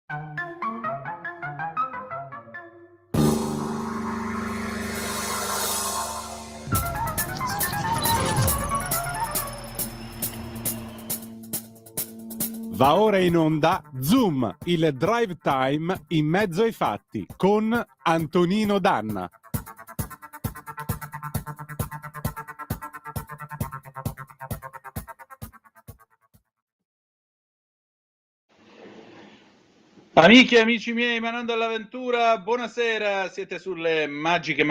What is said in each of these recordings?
Va ora in onda Zoom, il drive time in mezzo ai fatti, con Antonino Danna. Amiche e amici miei, Manando all'avventura, buonasera, siete sulle magiche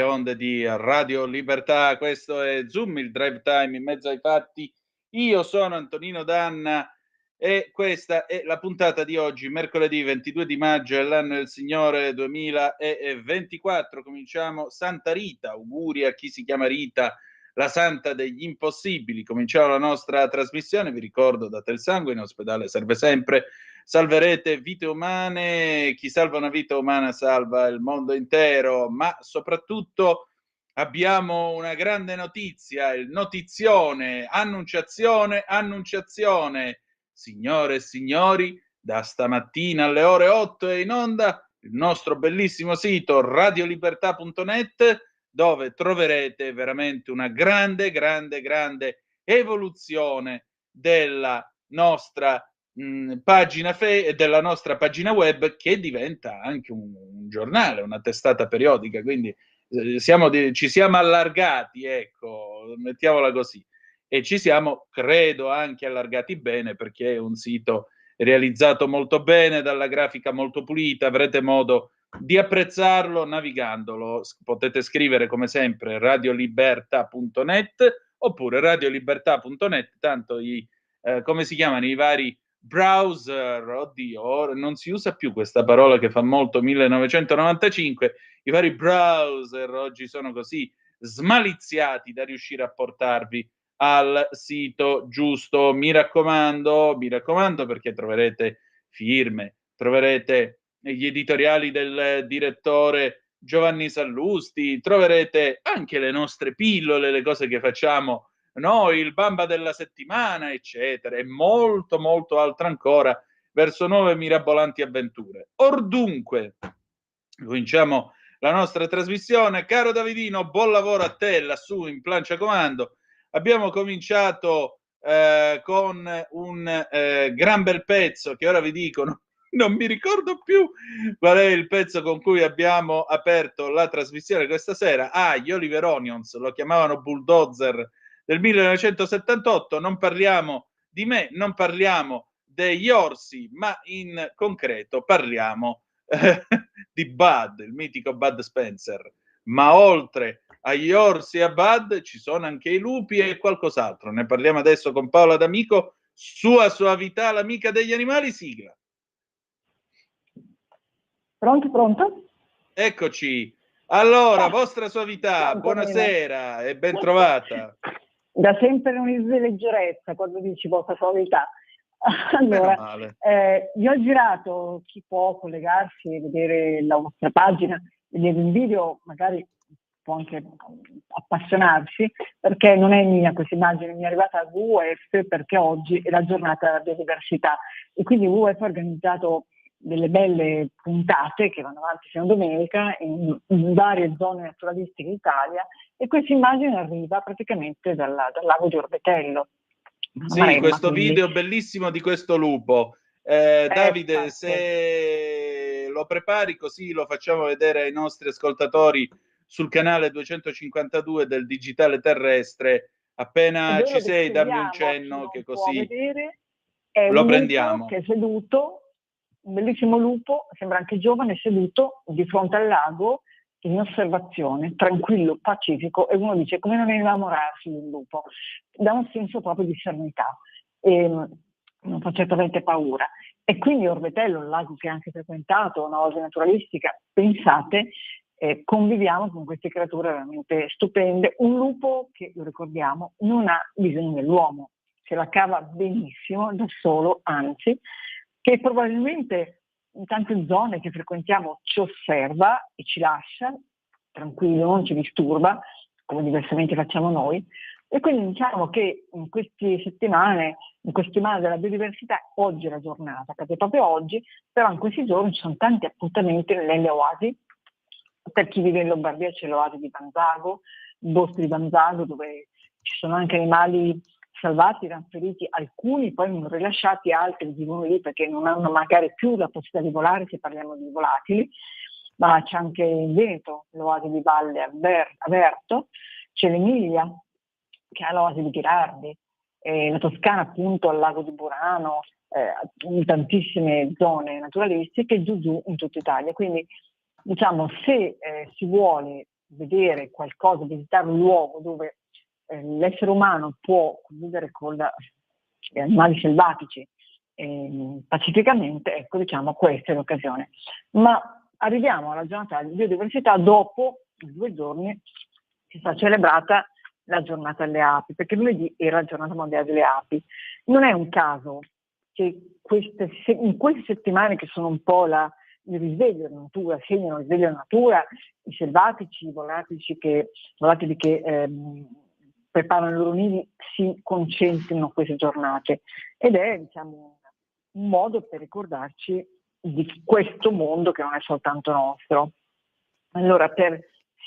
onde di Radio Libertà. Questo è Zoom, il drive time in mezzo ai fatti. Io sono Antonino Danna e questa è la puntata di oggi, mercoledì 22 di maggio dell'anno del Signore 2024. Cominciamo Santa Rita, auguri a chi si chiama Rita, la santa degli impossibili. Cominciamo la nostra trasmissione, vi ricordo, date il sangue, in ospedale serve sempre. Salverete vite umane, chi salva una vita umana salva il mondo intero, ma soprattutto abbiamo una grande notizia, il notizione, annunciazione. Signore e signori, da stamattina alle ore 8 è in onda il nostro bellissimo sito radiolibertà.net, dove troverete veramente una grande evoluzione della nostra pagina della nostra pagina web, che diventa anche un giornale, una testata periodica, quindi ci siamo allargati, ecco, mettiamola così, e ci siamo, credo, anche allargati bene, perché è un sito realizzato molto bene, dalla grafica molto pulita. Avrete modo di apprezzarlo navigandolo. Potete scrivere come sempre radiolibertà.net oppure radiolibertà.net, tanto come si chiamano i vari browser, oddio, non si usa più questa parola che fa molto 1995, i vari browser oggi sono così smaliziati da riuscire a portarvi al sito giusto. Mi raccomando, perché troverete firme, troverete gli editoriali del direttore Giovanni Sallusti, troverete anche le nostre pillole, le cose che facciamo noi, il Bamba della settimana, eccetera, e molto altro ancora, verso nuove mirabolanti avventure. Ordunque, cominciamo la nostra trasmissione. Caro Davidino, buon lavoro a te lassù in plancia comando. Abbiamo cominciato con un gran bel pezzo che ora vi dico, non mi ricordo più qual è il pezzo con cui abbiamo aperto la trasmissione questa sera. Gli Oliver Onions, lo chiamavano Bulldozer, del 1978. Non parliamo di me, non parliamo degli orsi, ma in concreto parliamo di Bud, il mitico Bud Spencer. Ma oltre agli orsi e a Bud ci sono anche i lupi e qualcos'altro. Ne parliamo adesso con Paola D'Amico, Sua Soavità, l'amica degli animali. Sigla. Pronto? Eccoci. Allora, vostra Soavità, buonasera e ben trovata. Da sempre un'isa di leggerezza quando dici vostra Soavità. Allora, io ho girato, chi può collegarsi e vedere la vostra pagina, vedere un video, magari può anche appassionarsi, perché non è mia questa immagine, mi è arrivata a WWF, perché oggi è la giornata della biodiversità e quindi WWF ha organizzato delle belle puntate che vanno avanti fino a domenica in varie zone naturalistiche d'Italia, e questa immagine arriva praticamente dal lago di Orbetello. Sì, Maremma, questo quindi. video bellissimo di questo lupo. Davide, se lo prepari, così lo facciamo vedere ai nostri ascoltatori sul canale 252 del Digitale Terrestre. Appena ci sei, dammi un cenno che così lo prendiamo. Che è seduto, un bellissimo lupo, sembra anche giovane, seduto di fronte al lago in osservazione, tranquillo, pacifico, e uno dice come non innamorarsi di un lupo, dà un senso proprio di serenità e non fa certamente paura. E quindi Orbetello, il lago che ha anche frequentato, una oasi naturalistica, pensate, conviviamo con queste creature veramente stupende. Un lupo che, lo ricordiamo, non ha bisogno dell'uomo, se la cava benissimo da solo, anzi, che probabilmente in tante zone che frequentiamo ci osserva e ci lascia tranquillo, non ci disturba, come diversamente facciamo noi. E quindi diciamo che in queste settimane in questa settimana della biodiversità, oggi è la giornata, accade proprio oggi, però in questi giorni ci sono tanti appuntamenti nelle oasi. Per chi vive in Lombardia c'è l'oasi di Banzago, il bosco di Banzago, dove ci sono anche animali salvati, trasferiti, alcuni poi non rilasciati, altri vivono lì perché non hanno magari più la possibilità di volare, se parliamo di volatili. Ma c'è anche in Veneto l'oasi di Valle Averto, c'è l'Emilia che ha l'oasi di Ghirardi, la Toscana appunto al lago di Burano, in tantissime zone naturalistiche giù in tutta Italia. Quindi diciamo, se si vuole vedere qualcosa, visitare un luogo dove l'essere umano può convivere con gli animali selvatici pacificamente, ecco, diciamo, questa è l'occasione. Ma arriviamo alla giornata di biodiversità dopo 2 giorni si sta celebrata la giornata alle api, perché lunedì era la giornata mondiale delle api. Non è un caso che in queste settimane che sono un po' il risveglio della natura, segnano il risveglio della natura, i selvatici, i volatili che preparano i loro nidi si concentrino queste giornate, ed è, diciamo, un modo per ricordarci di questo mondo che non è soltanto nostro. Allora,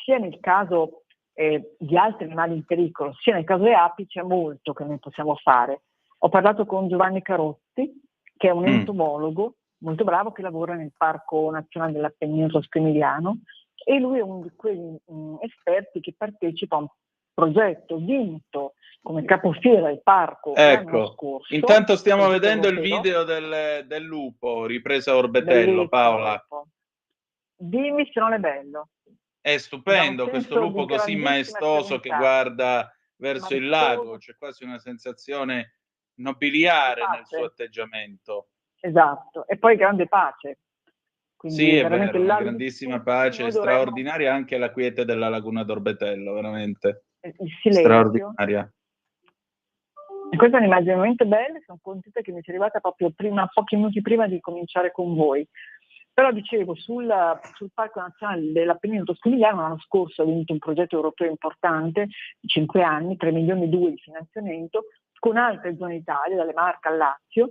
sia nel caso di altri animali in pericolo, sia nel caso delle api, c'è molto che noi possiamo fare. Ho parlato con Giovanni Carotti, che è un entomologo molto bravo, che lavora nel Parco Nazionale dell'Appennino Tosco-Emiliano, e lui è uno di quegli esperti che partecipa a un progetto vinto come capofila del parco l'anno scorso. Intanto stiamo vedendo il video del lupo, ripresa Orbetello, Paola. Dimmi se non è bello. È stupendo questo lupo così maestoso che guarda verso il lago, c'è quasi una sensazione nobiliare nel suo atteggiamento. Esatto, e poi grande pace. Quindi sì, è vero, una grandissima pace, straordinaria anche la quiete della laguna d'Orbetello, veramente. Il silenzio. Straordinaria. E questa è un'immagine veramente bella, sono contenta che mi sia arrivata proprio pochi minuti prima di cominciare con voi. Però dicevo, sul Parco Nazionale dell'Appennino Tosco-Emiliano l'anno scorso ha vinto un progetto europeo importante, di 5 anni, 3,2 milioni di finanziamento, con altre zone d'Italia, dalle Marche al Lazio,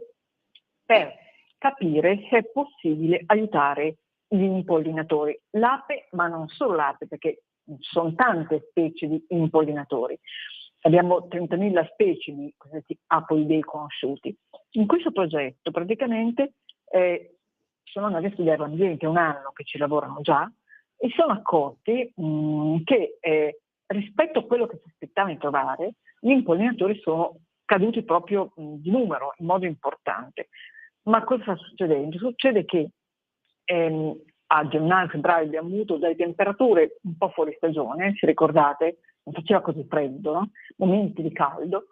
per capire se è possibile aiutare gli impollinatori. L'ape, ma non solo l'ape, perché ci sono tante specie di impollinatori. Abbiamo 30.000 specie di cosiddetti apoidei conosciuti. In questo progetto praticamente sono andati a studiare l'ambiente, è un anno che ci lavorano già, e si sono accorti che rispetto a quello che si aspettava di trovare, gli impollinatori sono caduti proprio di numero, in modo importante. Ma cosa sta succedendo? Succede che a gennaio, febbraio abbiamo avuto delle temperature un po' fuori stagione, se ricordate, non faceva così freddo, no? Momenti di caldo.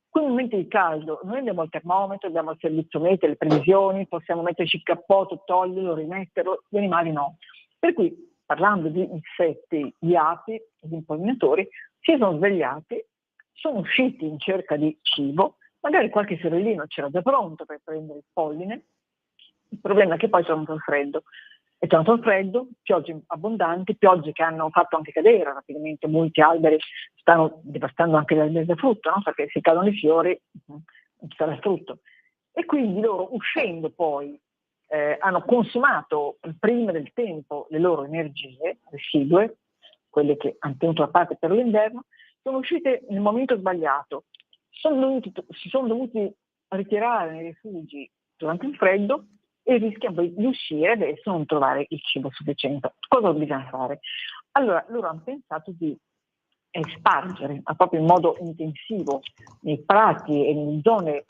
Quei momenti di caldo, noi abbiamo il termometro, abbiamo il servizio meteo, le previsioni, possiamo metterci il cappotto, toglierlo, rimetterlo, gli animali no. Per cui, parlando di insetti, di api, di impollinatori, si sono svegliati, sono usciti in cerca di cibo, magari qualche fiorellino c'era già pronto per prendere il polline. Il problema è che poi c'è un freddo. È tornato il freddo, piogge abbondanti, piogge che hanno fatto anche cadere rapidamente molti alberi, stanno devastando anche le alberi da frutto, no? Perché se cadono i fiori non ci sarà frutto. E quindi loro, uscendo poi, hanno consumato prima del tempo le loro energie residue, quelle che hanno tenuto da parte per l'inverno, sono uscite nel momento sbagliato, si sono dovuti ritirare nei rifugi durante il freddo e rischiano poi di uscire adesso non trovare il cibo sufficiente. Cosa bisogna fare? Allora, loro hanno pensato di spargere proprio in modo intensivo nei prati e nelle zone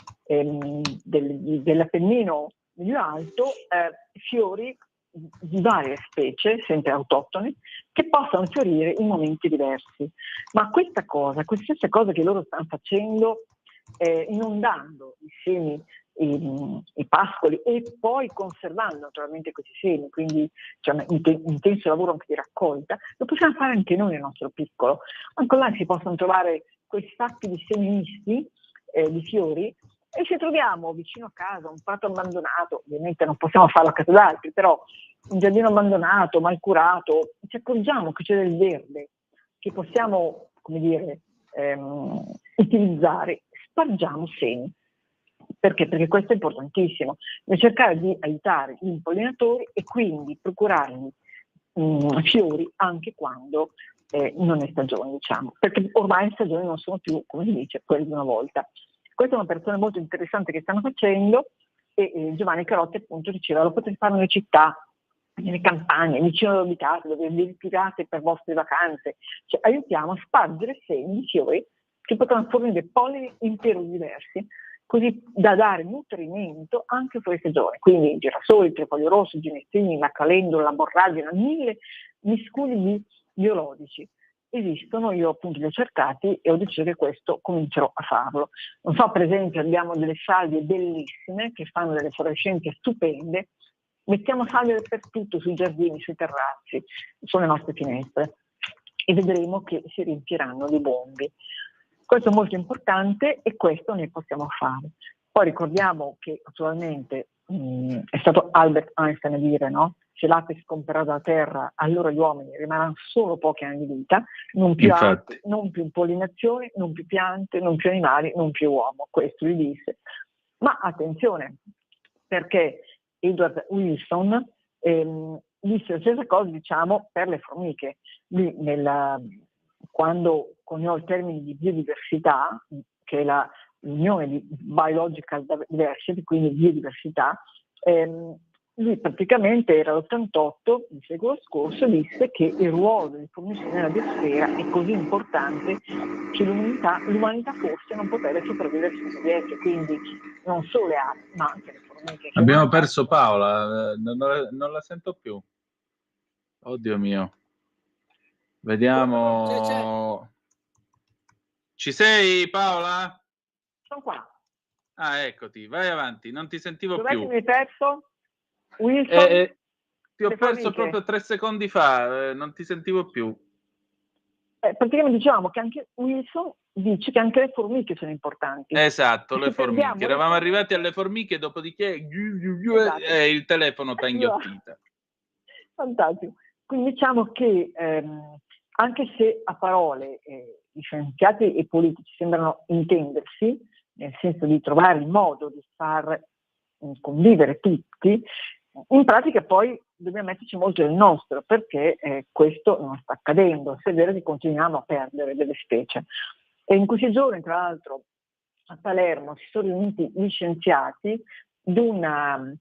dell'Appennino medio-alto fiori di varie specie, sempre autoctone, che possano fiorire in momenti diversi. Ma questa stessa cosa che loro stanno facendo, inondando i semi, i pascoli, e poi conservando naturalmente questi semi, quindi c'è un intenso lavoro anche di raccolta, lo possiamo fare anche noi nel nostro piccolo. Anche là si possono trovare quei sacchi di semi misti, di fiori, e se troviamo vicino a casa un prato abbandonato, ovviamente non possiamo farlo a casa d'altri, però un giardino abbandonato, mal curato, ci accorgiamo che c'è del verde che possiamo, come dire, utilizzare, spargiamo semi. Perché? Perché questo è importantissimo, cercare di aiutare gli impollinatori e quindi procurargli fiori anche quando non è stagione, diciamo, perché ormai le stagioni non sono più, come si dice, quelle di una volta. Questa è un'operazione molto interessante che stanno facendo e Giovanni Carotti appunto diceva lo potete fare nelle città, nelle campagne, vicino dove abitate, dove vi ritirate per vostre vacanze, cioè aiutiamo a spargere semi di fiori che potranno fornire pollini in periodi diversi, così da dare nutrimento anche fuori stagione, quindi girasoli, trifoglio rosso, ginestrini, la calendula, la borragine, 1000 miscugli biologici. Esistono, io appunto li ho cercati e ho deciso che questo comincerò a farlo. Non so, per esempio abbiamo delle salvie bellissime che fanno delle fluorescenze stupende, mettiamo salvie dappertutto, sui giardini, sui terrazzi, sulle nostre finestre e vedremo che si riempiranno di bombi. Questo è molto importante e questo ne possiamo fare. Poi ricordiamo che naturalmente è stato Albert Einstein a dire, no? Se l'ape scomparrà dalla Terra, allora gli uomini rimarranno solo pochi anni di vita, non più api, non più impollinazione, non più piante, non più animali, non più uomo. Questo lui disse. Ma attenzione, perché Edward Wilson disse la stessa cosa, diciamo, per le formiche. Lui quando coniò il termine di biodiversità, che è l'unione di biological diversity, quindi biodiversità, lui praticamente era l'88 del secolo scorso, disse che il ruolo delle formiche nella biosfera è così importante che l'umanità forse non potrebbe sopravvivere senza di esse, quindi non solo le api, ma anche le formiche. Abbiamo perso Paola, non la sento più. Oddio mio. Vediamo. Ci sei, Paola? Sono qua. Ah, eccoti, vai avanti, non ti sentivo Dov'è più. che mi hai perso? Wilson? Ti ho perso proprio 3 secondi fa, non ti sentivo più. Praticamente diciamo che anche Wilson dice che anche le formiche sono importanti. Esatto, le formiche. Eravamo arrivati alle formiche, dopodiché esatto. il telefono t'ha inghiottita. Fantastico. Quindi diciamo che anche se a parole gli scienziati e i politici sembrano intendersi, nel senso di trovare il modo di far convivere tutti, in pratica poi dobbiamo metterci molto del nostro, perché questo non sta accadendo, se è vero che continuiamo a perdere delle specie. E in questi giorni, tra l'altro, a Palermo si sono riuniti gli scienziati di un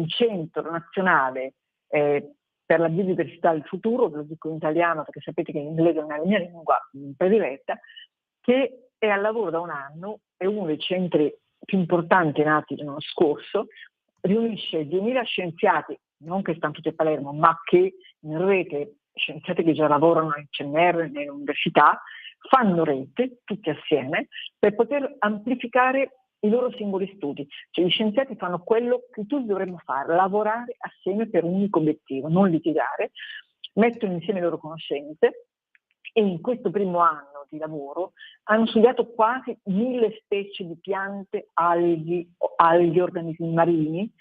centro nazionale per la biodiversità del futuro, ve lo dico in italiano perché sapete che l'inglese non è la mia lingua prediletta, che è al lavoro da un anno, è uno dei centri più importanti nati l'anno scorso, riunisce 2000 scienziati, non che stanno tutti a Palermo, ma che in rete, scienziati che già lavorano al CNR, nelle università, fanno rete tutti assieme per poter amplificare i loro singoli studi. Cioè gli scienziati fanno quello che tutti dovremmo fare, lavorare assieme per un unico obiettivo, non litigare, mettono insieme le loro conoscenze e in questo primo anno di lavoro hanno studiato quasi 1000 specie di piante, alghe, organismi marini,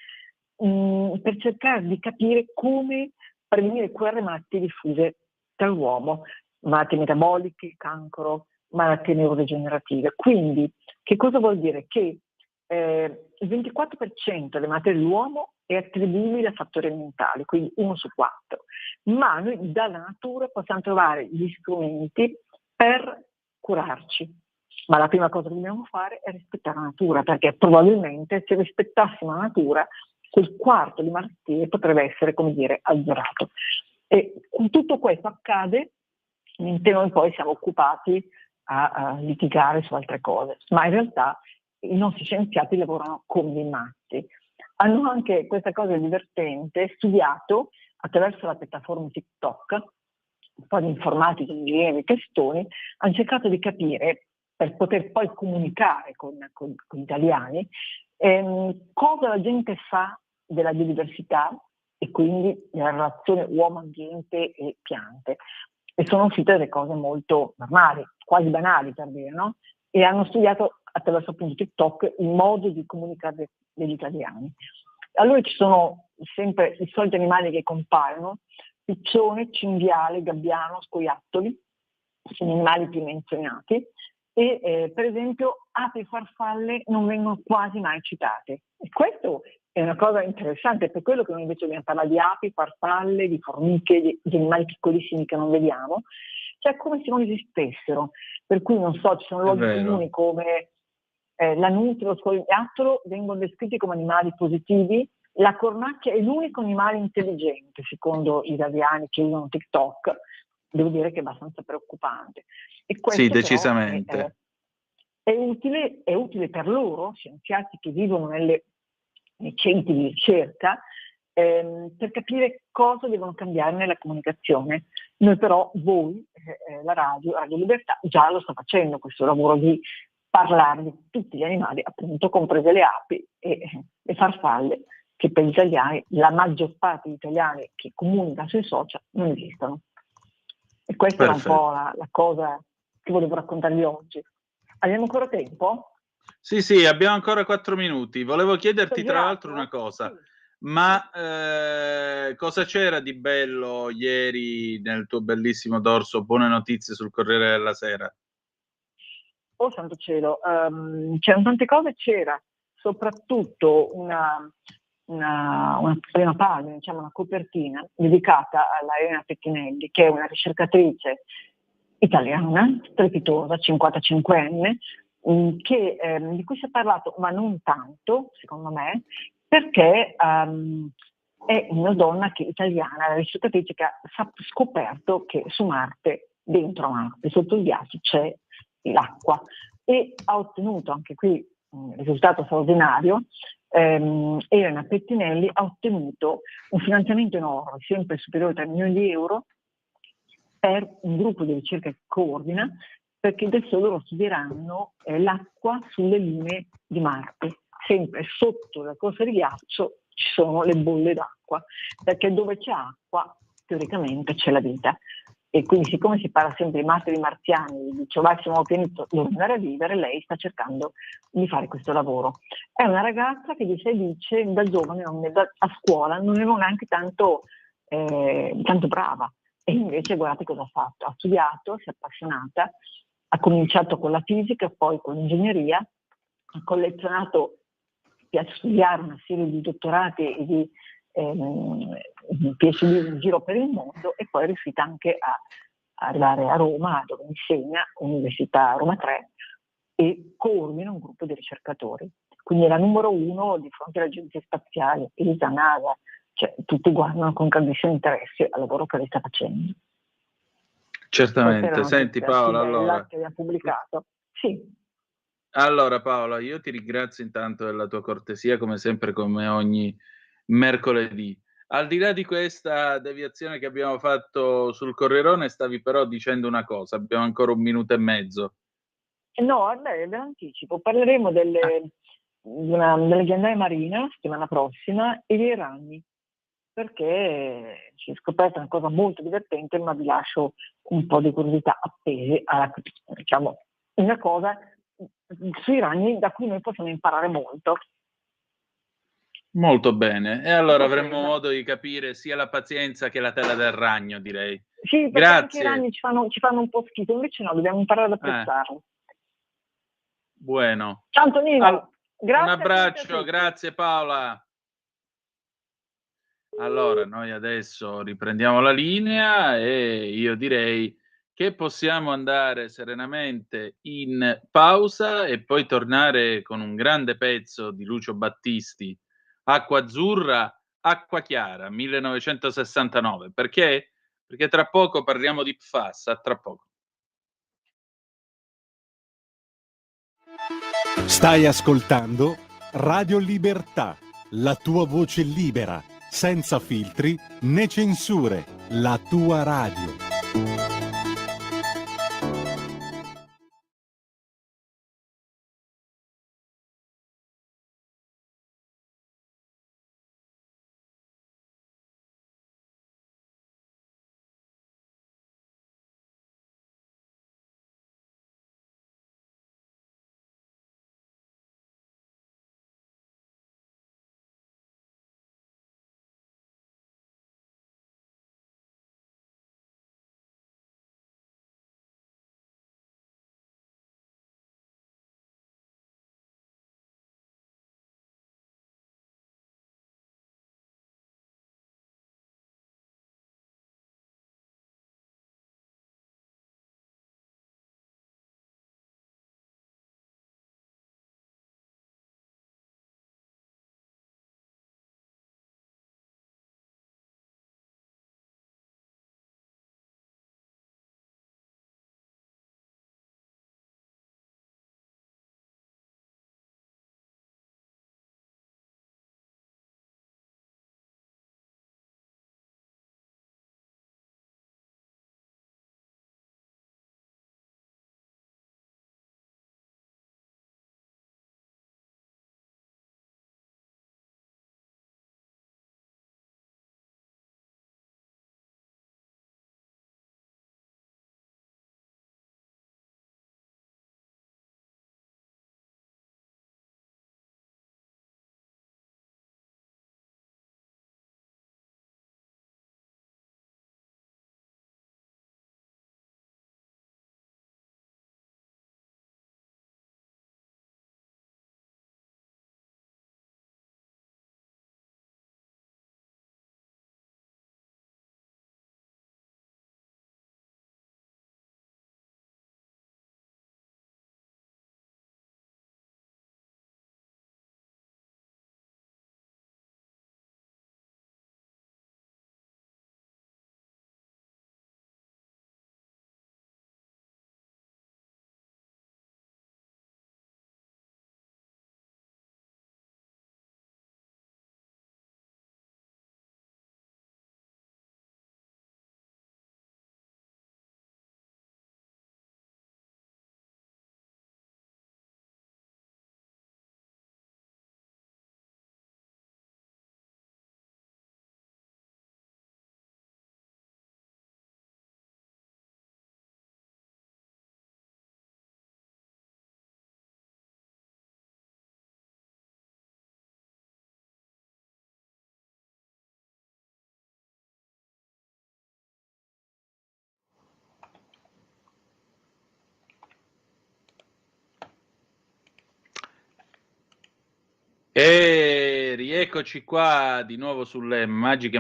per cercare di capire come prevenire quelle malattie diffuse tra l'uomo, malattie metaboliche, cancro, malattie neurodegenerative. Quindi che cosa vuol dire? Che il 24% delle malattie dell'uomo è attribuibile a fattori ambientali, quindi 1 su 4, ma noi dalla natura possiamo trovare gli strumenti per curarci. Ma la prima cosa che dobbiamo fare è rispettare la natura, perché probabilmente se rispettassimo la natura, quel quarto di malattie potrebbe essere, come dire, azzerato. E tutto questo accade mentre noi poi siamo occupati a litigare su altre cose, ma in realtà i nostri scienziati lavorano come dei matti. Hanno anche, questa cosa divertente, studiato attraverso la piattaforma TikTok, un po' di informatici, ingegneri, testoni, hanno cercato di capire, per poter poi comunicare con gli italiani, cosa la gente fa della biodiversità e quindi della relazione uomo-ambiente e piante. E sono uscite delle cose molto normali, quasi banali per dire, no? E hanno studiato attraverso appunto TikTok il modo di comunicare degli italiani. Allora ci sono sempre i soliti animali che compaiono: piccione, cinghiale, gabbiano, scoiattoli, sono gli animali più menzionati. e per esempio api e farfalle non vengono quasi mai citate. E questo è una cosa interessante, per quello che noi invece dobbiamo parlare di api, farfalle, di formiche, di animali piccolissimi che non vediamo, cioè come se non esistessero. Per cui non so, ci sono È luoghi vero. comuni come la nutria, lo scorigliattolo vengono descritti come animali positivi. La cornacchia è l'unico animale intelligente, secondo gli italiani che usano TikTok. Devo dire che è abbastanza preoccupante. E questo Sì, però decisamente. è utile per loro, scienziati che vivono nei centri di ricerca, per capire cosa devono cambiare nella comunicazione. Noi però, voi, la Radio Libertà, già lo sta facendo questo lavoro di parlare di tutti gli animali, appunto, comprese le api e le farfalle, che per gli italiani, la maggior parte degli italiani che comunica sui social, non esistono. E questa era un po' la cosa che volevo raccontarvi oggi. Abbiamo ancora tempo? Sì, abbiamo ancora 4 minuti. Volevo chiederti tra l'altro una Esagerato? cosa, Sì. ma cosa c'era di bello ieri nel tuo bellissimo dorso? Buone notizie sul Corriere della Sera. Oh santo cielo, c'erano tante cose, c'era soprattutto una prima pagina, diciamo una copertina dedicata alla Elena Pettinelli, che è una ricercatrice italiana, strepitosa, 55enne, di cui si è parlato, ma non tanto, secondo me, perché è una donna italiana, la ricercatrice che ha scoperto che su Marte, dentro Marte, sotto il ghiaccio, c'è l'acqua, e ha ottenuto anche qui un risultato straordinario. Elena Pettinelli ha ottenuto un finanziamento enorme, sempre superiore a 3 milioni di euro, per un gruppo di ricerca che coordina, perché adesso loro studieranno l'acqua sulle linee di Marte. Sempre sotto la corsa di ghiaccio ci sono le bolle d'acqua, perché dove c'è acqua teoricamente c'è la vita. E quindi, siccome si parla sempre di Marte e di marziani, di trovare il nuovo pianeta dove andare a vivere, lei sta cercando di fare questo lavoro. È una ragazza che dice da giovane, a scuola, non ero neanche tanto brava. E invece guardate cosa ha fatto. Ha studiato, si è appassionata, ha cominciato con la fisica, poi con l'ingegneria, ha collezionato, piace studiare una serie di dottorati e di PhD in giro per il mondo, e poi è riuscita anche a arrivare a Roma, dove insegna, Università Roma 3, e coordina un gruppo di ricercatori. Quindi è la numero 1 di fronte alle agenzie spaziali, ESA, NASA, cioè tutti guardano con grandissimo interesse al lavoro che lei sta facendo. Certamente. Senti Paola, allora, che abbiamo pubblicato. Sì. Allora Paola, io ti ringrazio intanto della tua cortesia, come sempre, come ogni mercoledì. Al di là di questa deviazione che abbiamo fatto sul Corrierone, stavi però dicendo una cosa, abbiamo ancora 1 minuto e mezzo. No, vabbè, ve l'anticipo. Parleremo delle ghiandaie marine la settimana prossima e dei ragni, perché si è scoperta una cosa molto divertente, ma vi lascio un po' di curiosità appese alla, diciamo, una cosa sui ragni da cui noi possiamo imparare molto. Molto bene, e allora avremo modo di capire sia la pazienza che la tela del ragno, direi. Sì, perché anche i ragni ci fanno un po' schifo, invece no, dobbiamo imparare ad apprezzarli. Bueno. Ciao Antonino, grazie. Un abbraccio, grazie Paola. Allora, noi adesso riprendiamo la linea e io direi che possiamo andare serenamente in pausa e poi tornare con un grande pezzo di Lucio Battisti, Acqua azzurra, acqua chiara, 1969. Perché? Perché tra poco parliamo di PFAS, a tra poco. Stai ascoltando Radio Libertà, la tua voce libera, senza filtri né censure, la tua radio. E rieccoci qua di nuovo sulle magiche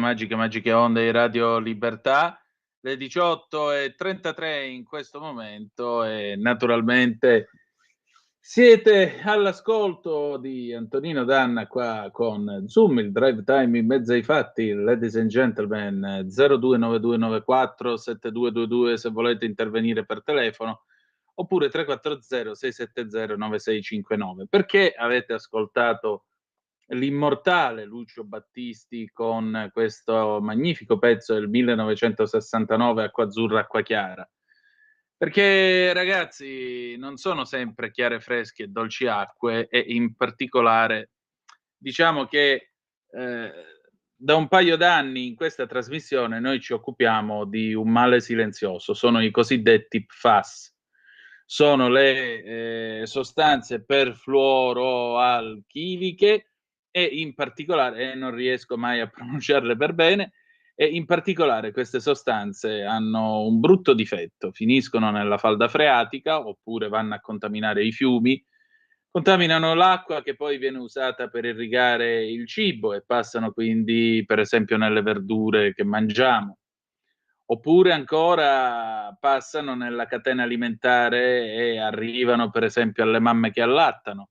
onde di Radio Libertà, le 18:33 in questo momento, e naturalmente siete all'ascolto di Antonino Danna qua con Zoom, il drive time in mezzo ai fatti, ladies and gentlemen. 0292947222 se volete intervenire per telefono, oppure 340-670-9659. Perché avete ascoltato l'immortale Lucio Battisti con questo magnifico pezzo del 1969, Acqua Azzurra, Acqua Chiara? Perché, ragazzi, non sono sempre chiare, fresche e dolci acque, e in particolare diciamo che da un paio d'anni in questa trasmissione noi ci occupiamo di un male silenzioso, sono i cosiddetti PFAS. Sono le sostanze perfluoroalchiliche, e in particolare, non riesco mai a pronunciarle per bene, e in particolare queste sostanze hanno un brutto difetto: finiscono nella falda freatica oppure vanno a contaminare i fiumi, contaminano l'acqua che poi viene usata per irrigare il cibo e passano quindi per esempio nelle verdure che mangiamo. Oppure ancora passano nella catena alimentare e arrivano per esempio alle mamme che allattano,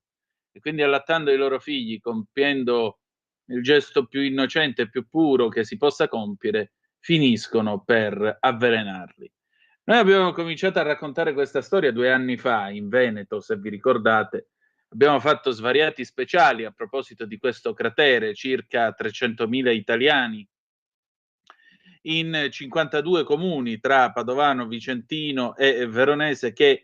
e quindi allattando i loro figli, compiendo il gesto più innocente e più puro che si possa compiere, finiscono per avvelenarli. Noi abbiamo cominciato a raccontare questa storia 2 anni fa in Veneto, se vi ricordate. Abbiamo fatto svariati speciali a proposito di questo cratere, circa 300.000 italiani in 52 comuni tra Padovano, Vicentino e Veronese che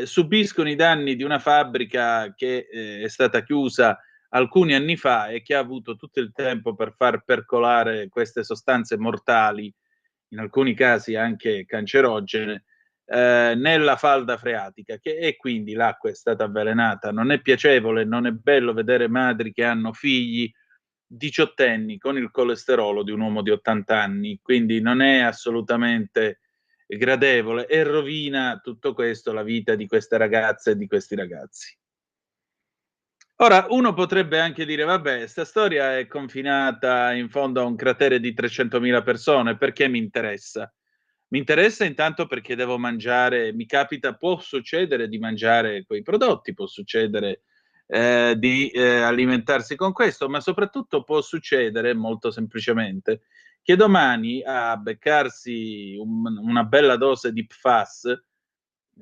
subiscono i danni di una fabbrica che è stata chiusa alcuni anni fa e che ha avuto tutto il tempo per far percolare queste sostanze mortali, in alcuni casi anche cancerogene, nella falda freatica, e quindi l'acqua è stata avvelenata. Non è piacevole, non è bello vedere madri che hanno figli diciottenni con il colesterolo di un uomo di 80 anni, quindi non è assolutamente gradevole, e rovina tutto questo la vita di queste ragazze e di questi ragazzi. Ora, uno potrebbe anche dire: vabbè, sta storia è confinata in fondo a un cratere di 300.000 persone, perché mi interessa? Mi interessa intanto perché devo mangiare, mi capita, può succedere di mangiare quei prodotti, può succedere di alimentarsi con questo, ma soprattutto può succedere molto semplicemente che domani, a beccarsi una bella dose di PFAS,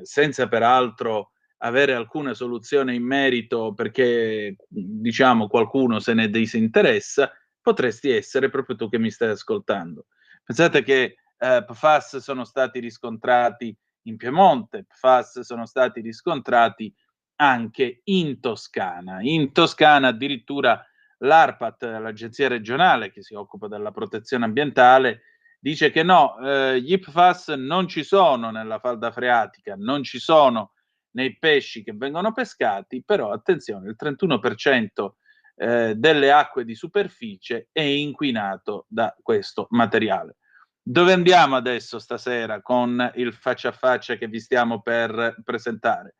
senza peraltro avere alcuna soluzione in merito perché, diciamo, qualcuno se ne disinteressa, potresti essere proprio tu che mi stai ascoltando. Pensate che PFAS sono stati riscontrati in Piemonte, PFAS sono stati riscontrati anche in Toscana. In Toscana addirittura l'ARPAT, l'agenzia regionale che si occupa della protezione ambientale, dice che no, gli PFAS non ci sono nella falda freatica, non ci sono nei pesci che vengono pescati, però attenzione, il 31% delle acque di superficie è inquinato da questo materiale. Dove andiamo adesso stasera con il faccia a faccia che vi stiamo per presentare?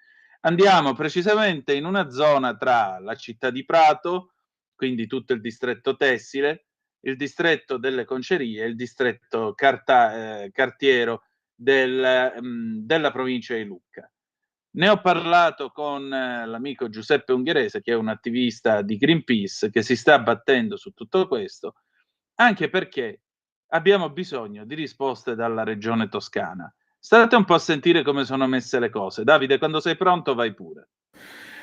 Andiamo precisamente in una zona tra la città di Prato, quindi tutto il distretto tessile, il distretto delle concerie, il distretto cartiero della provincia di Lucca. Ne ho parlato con l'amico Giuseppe Ungherese, che è un attivista di Greenpeace che si sta battendo su tutto questo, anche perché abbiamo bisogno di risposte dalla regione toscana. State un po' a sentire come sono messe le cose. Davide, quando sei pronto vai pure.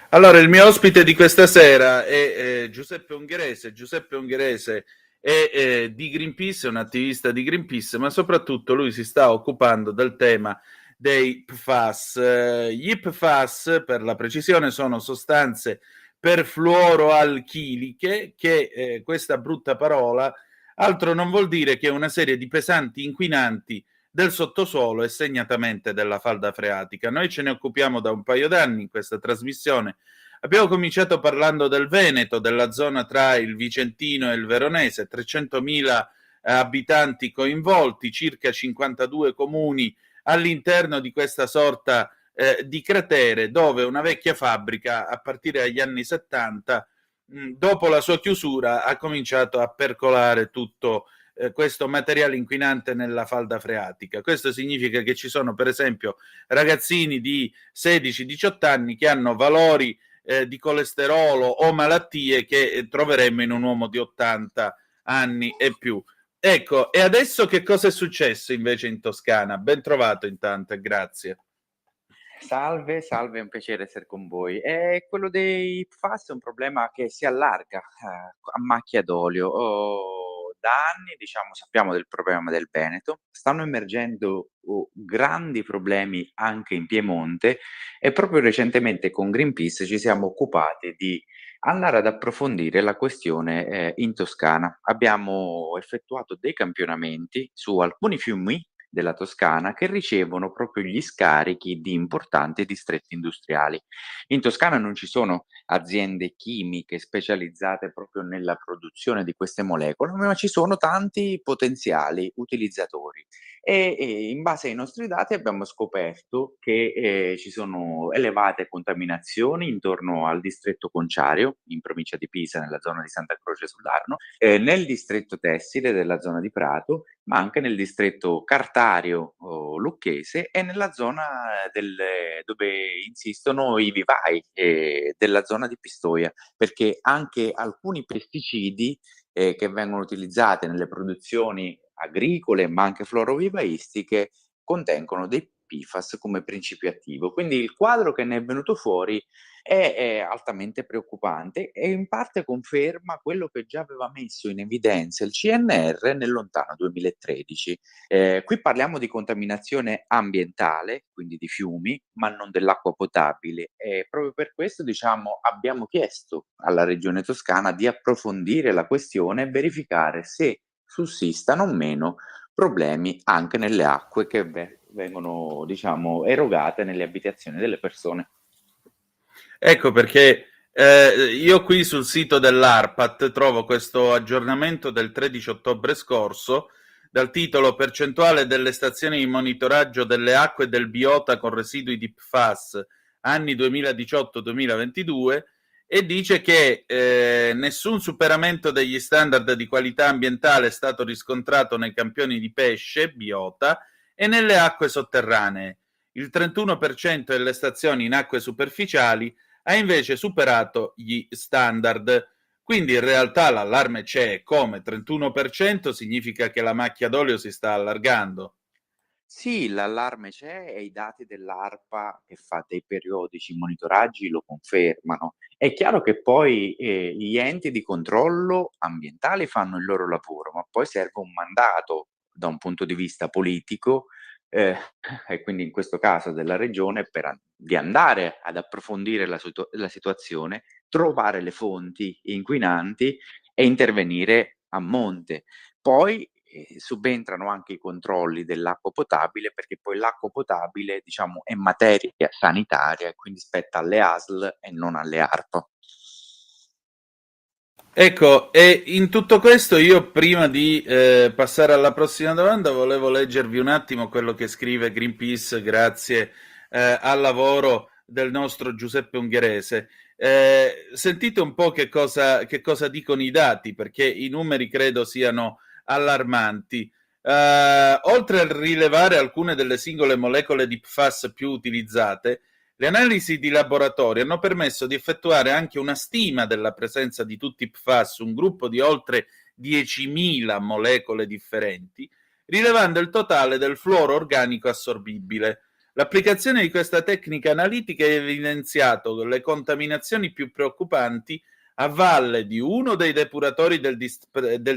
Allora, il mio ospite di questa sera è Giuseppe Ungherese. Giuseppe Ungherese è di Greenpeace, è un attivista di Greenpeace, ma soprattutto lui si sta occupando del tema dei PFAS. Gli PFAS, per la precisione, sono sostanze perfluoroalchiliche che questa brutta parola altro non vuol dire che una serie di pesanti inquinanti del sottosuolo e segnatamente della falda freatica. Noi ce ne occupiamo da un paio d'anni in questa trasmissione. Abbiamo cominciato parlando del Veneto, della zona tra il Vicentino e il Veronese, 300.000 abitanti coinvolti, circa 52 comuni all'interno di questa sorta di cratere, dove una vecchia fabbrica a partire dagli anni 70 dopo la sua chiusura ha cominciato a percolare tutto questo materiale inquinante nella falda freatica. Questo significa che ci sono, per esempio, ragazzini di 16-18 anni che hanno valori di colesterolo o malattie che troveremmo in un uomo di 80 anni e più. Ecco, e adesso che cosa è successo invece in Toscana? Ben trovato intanto e grazie. Salve, salve, è un piacere essere con voi. Quello dei PFAS è un problema che si allarga a macchia d'olio. Da anni, diciamo, sappiamo del problema del Veneto, stanno emergendo grandi problemi anche in Piemonte e proprio recentemente con Greenpeace ci siamo occupati di andare ad approfondire la questione in Toscana. Abbiamo effettuato dei campionamenti su alcuni fiumi della Toscana che ricevono proprio gli scarichi di importanti distretti industriali. In Toscana non ci sono aziende chimiche specializzate proprio nella produzione di queste molecole, ma ci sono tanti potenziali utilizzatori e in base ai nostri dati abbiamo scoperto che ci sono elevate contaminazioni intorno al distretto Conciario, in provincia di Pisa, nella zona di Santa Croce sull'Arno, nel distretto tessile della zona di Prato, ma anche nel distretto cartario lucchese e nella zona dove insistono i vivai della zona di Pistoia, perché anche alcuni pesticidi che vengono utilizzati nelle produzioni agricole, ma anche florovivaistiche, contengono dei PFAS come principio attivo. Quindi il quadro che ne è venuto fuori è altamente preoccupante e in parte conferma quello che già aveva messo in evidenza il CNR nel lontano 2013. Qui parliamo di contaminazione ambientale, quindi di fiumi, ma non dell'acqua potabile e proprio per questo, diciamo, abbiamo chiesto alla Regione Toscana di approfondire la questione e verificare se sussistano o meno problemi anche nelle acque che vengono, diciamo, erogate nelle abitazioni delle persone. Ecco perché io qui sul sito dell'ARPAT trovo questo aggiornamento del 13 ottobre scorso dal titolo Percentuale delle stazioni di monitoraggio delle acque e del biota con residui di PFAS anni 2018-2022 e dice che nessun superamento degli standard di qualità ambientale è stato riscontrato nei campioni di pesce, biota, e nelle acque sotterranee. Il 31% delle stazioni in acque superficiali ha invece superato gli standard. Quindi in realtà l'allarme c'è, come 31% significa che la macchia d'olio si sta allargando. Sì, l'allarme c'è e i dati dell'ARPA che fa dei periodici monitoraggi lo confermano. È chiaro che poi gli enti di controllo ambientale fanno il loro lavoro, ma poi serve un mandato da un punto di vista politico eh, e quindi in questo caso della regione di andare ad approfondire la situazione, trovare le fonti inquinanti e intervenire a monte. Poi subentrano anche i controlli dell'acqua potabile, perché poi l'acqua potabile, diciamo, è materia sanitaria e quindi spetta alle ASL e non alle ARPA. Ecco, e in tutto questo io prima di passare alla prossima domanda volevo leggervi un attimo quello che scrive Greenpeace grazie al lavoro del nostro Giuseppe Ungherese. Sentite un po' che cosa dicono i dati, perché i numeri credo siano allarmanti. Oltre a rilevare alcune delle singole molecole di PFAS più utilizzate, le analisi di laboratorio hanno permesso di effettuare anche una stima della presenza di tutti i PFAS su un gruppo di oltre 10.000 molecole differenti, rilevando il totale del fluoro organico assorbibile. L'applicazione di questa tecnica analitica ha evidenziato le contaminazioni più preoccupanti a valle di uno dei depuratori del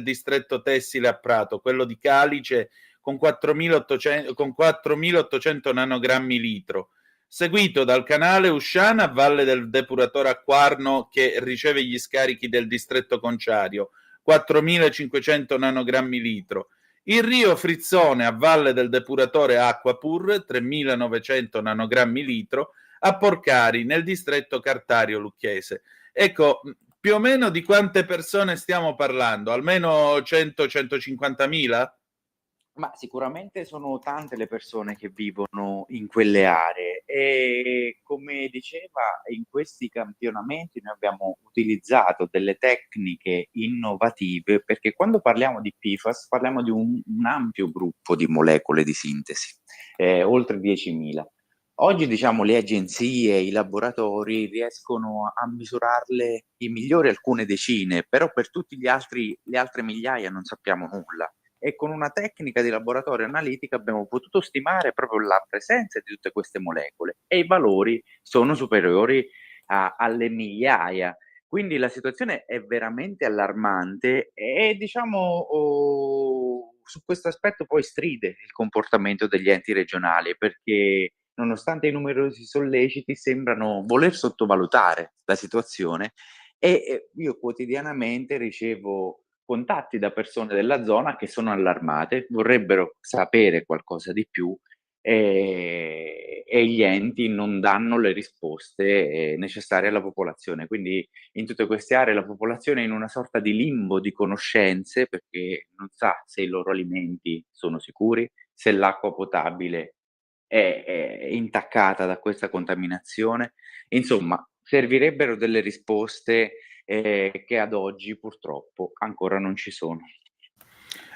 distretto tessile a Prato, quello di Calice, con 4.800 nanogrammi litro, seguito dal canale Usciana a valle del depuratore Acquarno che riceve gli scarichi del distretto Conciario, 4.500 nanogrammi litro. Il Rio Frizzone a valle del depuratore Acquapur, 3.900 nanogrammi litro, a Porcari nel distretto Cartario Lucchese. Ecco, più o meno di quante persone stiamo parlando? Almeno 100-150 Ma sicuramente sono tante le persone che vivono in quelle aree e come diceva, in questi campionamenti noi abbiamo utilizzato delle tecniche innovative, perché quando parliamo di PFAS parliamo di un ampio gruppo di molecole di sintesi, oltre 10.000. Oggi, diciamo, le agenzie, i laboratori riescono a misurarle in migliori alcune decine, però per tutti le altre migliaia non sappiamo nulla. E con una tecnica di laboratorio analitica abbiamo potuto stimare proprio la presenza di tutte queste molecole e i valori sono superiori alle migliaia. Quindi la situazione è veramente allarmante e diciamo su questo aspetto poi stride il comportamento degli enti regionali, perché nonostante i numerosi solleciti sembrano voler sottovalutare la situazione e io quotidianamente ricevo contatti da persone della zona che sono allarmate, vorrebbero sapere qualcosa di più, e gli enti non danno le risposte, necessarie alla popolazione. Quindi in tutte queste aree la popolazione è in una sorta di limbo di conoscenze, perché non sa se i loro alimenti sono sicuri, se l'acqua potabile è intaccata da questa contaminazione. Insomma, servirebbero delle risposte, che ad oggi purtroppo ancora non ci sono.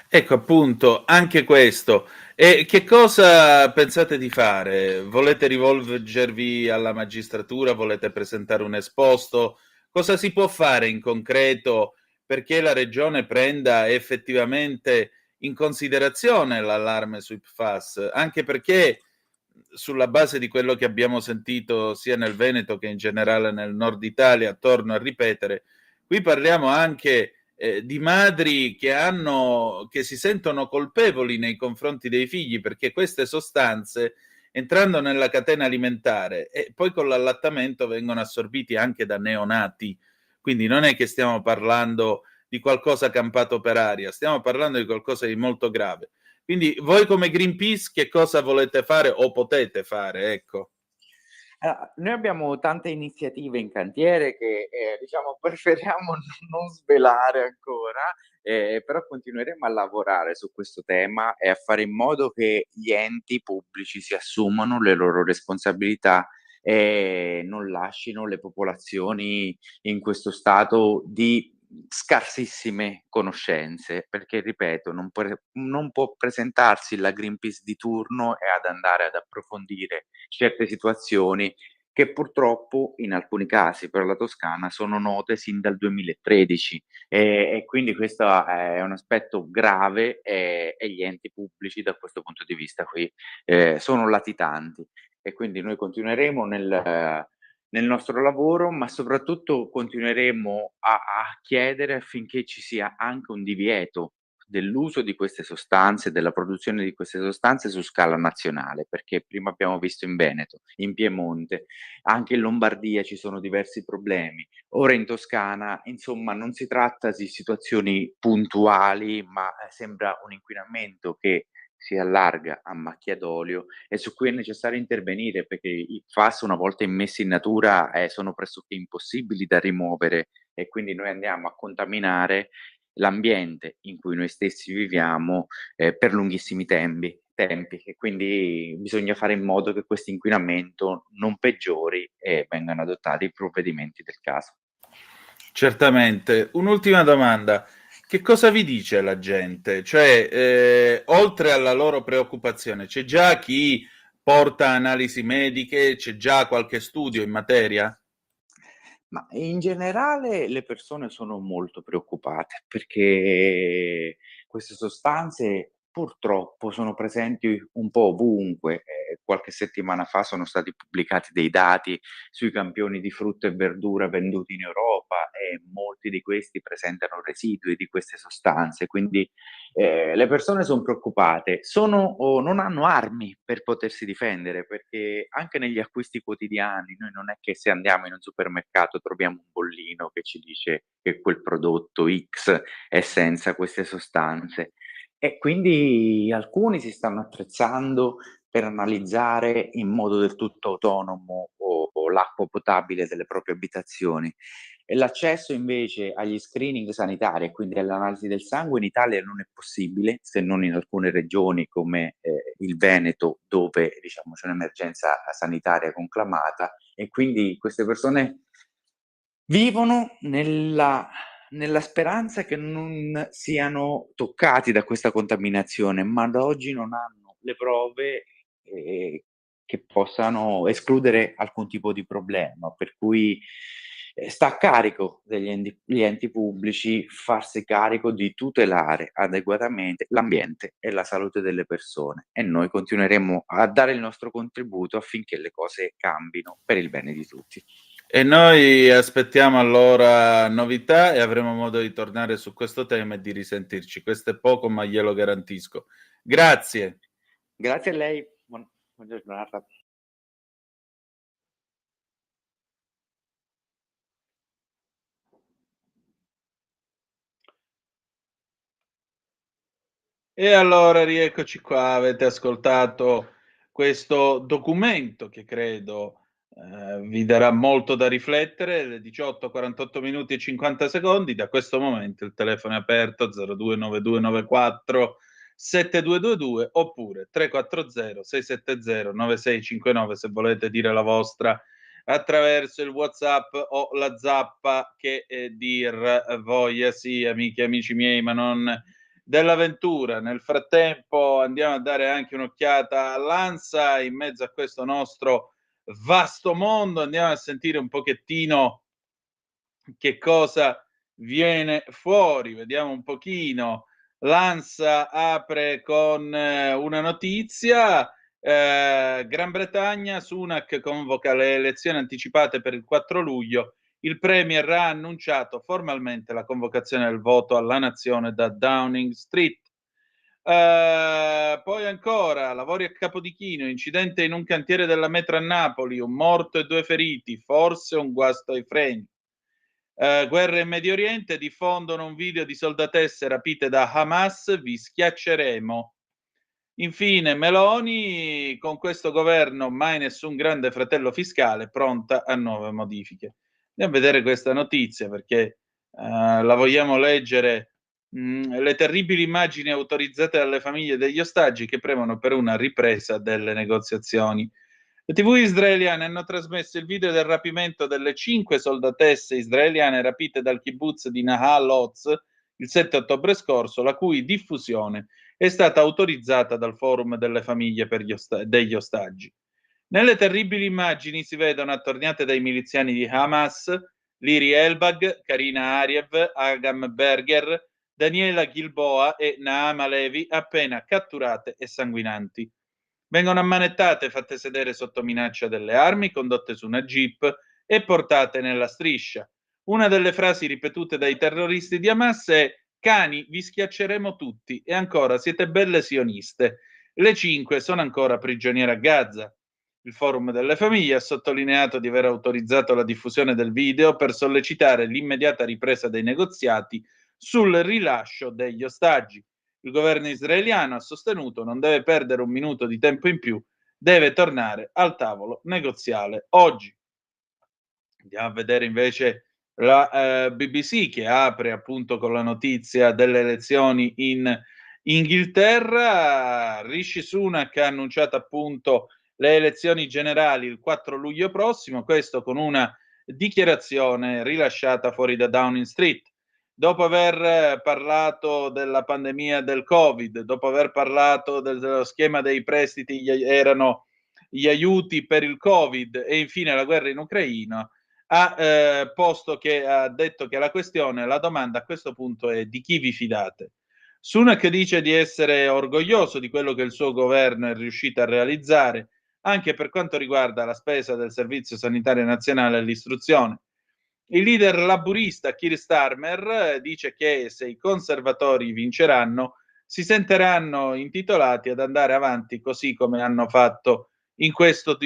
Ecco appunto, anche questo. E che cosa pensate di fare? Volete rivolgervi alla magistratura? Volete presentare un esposto? Cosa si può fare in concreto perché la regione prenda effettivamente in considerazione l'allarme sui PFAS? Anche perché sulla base di quello che abbiamo sentito sia nel Veneto che in generale nel nord Italia, torno a ripetere, qui parliamo anche di madri che si sentono colpevoli nei confronti dei figli perché queste sostanze, entrando nella catena alimentare e poi con l'allattamento, vengono assorbiti anche da neonati. Quindi non è che stiamo parlando di qualcosa campato per aria, stiamo parlando di qualcosa di molto grave. Quindi voi come Greenpeace che cosa volete fare o potete fare? Ecco. Noi abbiamo tante iniziative in cantiere che, diciamo preferiamo non svelare ancora, però continueremo a lavorare su questo tema e a fare in modo che gli enti pubblici si assumano le loro responsabilità e non lascino le popolazioni in questo stato di scarsissime conoscenze, perché ripeto, non può presentarsi la Greenpeace di turno e ad andare ad approfondire certe situazioni che purtroppo in alcuni casi per la Toscana sono note sin dal 2013, e quindi questo è un aspetto grave, e gli enti pubblici da questo punto di vista qui, sono latitanti e quindi noi continueremo nel nostro lavoro, ma soprattutto continueremo a chiedere affinché ci sia anche un divieto dell'uso di queste sostanze, della produzione di queste sostanze su scala nazionale, perché prima abbiamo visto in Veneto, in Piemonte, anche in Lombardia ci sono diversi problemi. Ora in Toscana, insomma, non si tratta di situazioni puntuali, ma sembra un inquinamento che si allarga a macchia d'olio e su cui è necessario intervenire, perché i PFAS una volta immessi in natura, sono pressoché impossibili da rimuovere e quindi noi andiamo a contaminare l'ambiente in cui noi stessi viviamo, per lunghissimi tempi e quindi bisogna fare in modo che questo inquinamento non peggiori e vengano adottati i provvedimenti del caso. Certamente. Un'ultima domanda. Che cosa vi dice la gente? Cioè, oltre alla loro preoccupazione, c'è già chi porta analisi mediche, c'è già qualche studio in materia? Ma in generale le persone sono molto preoccupate perché queste sostanze purtroppo sono presenti un po' ovunque. Qualche settimana fa sono stati pubblicati dei dati sui campioni di frutta e verdura venduti in Europa e molti di questi presentano residui di queste sostanze, quindi le persone son preoccupate, sono o non hanno armi per potersi difendere, perché anche negli acquisti quotidiani noi non è che se andiamo in un supermercato troviamo un bollino che ci dice che quel prodotto X è senza queste sostanze. E quindi alcuni si stanno attrezzando per analizzare in modo del tutto autonomo o l'acqua potabile delle proprie abitazioni. E l'accesso invece agli screening sanitari e quindi all'analisi del sangue in Italia non è possibile, se non in alcune regioni come il Veneto, dove diciamo c'è un'emergenza sanitaria conclamata, e quindi queste persone vivono nella speranza che non siano toccati da questa contaminazione, ma ad oggi non hanno le prove, che possano escludere alcun tipo di problema, per cui, sta a carico gli enti pubblici farsi carico di tutelare adeguatamente l'ambiente e la salute delle persone, e noi continueremo a dare il nostro contributo affinché le cose cambino per il bene di tutti. E noi aspettiamo allora novità e avremo modo di tornare su questo tema e di risentirci. Questo è poco, ma glielo garantisco. Grazie. Grazie a lei, buona giornata. E allora rieccoci qua, avete ascoltato questo documento che credo vi darà molto da riflettere, le 18:48 minuti e 50 secondi. Da questo momento il telefono è aperto 029294 7222 oppure 340 670 9659 se volete dire la vostra attraverso il WhatsApp o la zappa, che dir voglia, sì, amiche e amici miei, ma non dell'avventura. Nel frattempo andiamo a dare anche un'occhiata all'ANSA in mezzo a questo nostro vasto mondo, andiamo a sentire un pochettino che cosa viene fuori, vediamo un pochino. L'ANSA apre con una notizia, Gran Bretagna, Sunak convoca le elezioni anticipate per il 4 luglio, il Premier ha annunciato formalmente la convocazione del voto alla nazione da Downing Street. Poi ancora, lavori a Capodichino, incidente in un cantiere della metro a Napoli, un morto e 2 feriti, forse un guasto ai freni. Guerra in Medio Oriente, diffondono un video di soldatesse rapite da Hamas, vi schiacceremo. Infine Meloni, con questo governo mai nessun grande fratello fiscale, pronta a nuove modifiche. Andiamo a vedere questa notizia perché la vogliamo leggere. Le terribili immagini autorizzate dalle famiglie degli ostaggi che premono per una ripresa delle negoziazioni. Le TV israeliane hanno trasmesso il video del rapimento delle 5 soldatesse israeliane rapite dal kibbutz di Nahal Oz il 7 ottobre scorso, la cui diffusione è stata autorizzata dal Forum delle famiglie per degli ostaggi. Nelle terribili immagini si vedono attorniate dai miliziani di Hamas Liri Elbag, Karina Ariev, Agam Berger, Daniela Gilboa e Naama Levi, appena catturate e sanguinanti. Vengono ammanettate, fatte sedere sotto minaccia delle armi, condotte su una jeep e portate nella striscia. Una delle frasi ripetute dai terroristi di Hamas è: cani, vi schiacceremo tutti, e ancora siete belle sioniste. Le 5 sono ancora prigioniere a Gaza. Il Forum delle Famiglie ha sottolineato di aver autorizzato la diffusione del video per sollecitare l'immediata ripresa dei negoziati sul rilascio degli ostaggi. Il governo israeliano ha sostenuto non deve perdere un minuto di tempo in più, deve tornare al tavolo negoziale oggi. Andiamo a vedere invece la BBC, che apre appunto con la notizia delle elezioni in Inghilterra. Rishi Sunak ha annunciato appunto le elezioni generali il 4 luglio prossimo, questo con una dichiarazione rilasciata fuori da Downing Street. Dopo aver parlato della pandemia del Covid, dopo aver parlato dello schema dei prestiti, erano gli aiuti per il Covid e infine la guerra in Ucraina, ha detto che la domanda a questo punto è: di chi vi fidate? Sunak dice di essere orgoglioso di quello che il suo governo è riuscito a realizzare, anche per quanto riguarda la spesa del Servizio Sanitario Nazionale e l'istruzione. Il leader laburista Keir Starmer dice che se i conservatori vinceranno, si sentiranno intitolati ad andare avanti così come hanno fatto in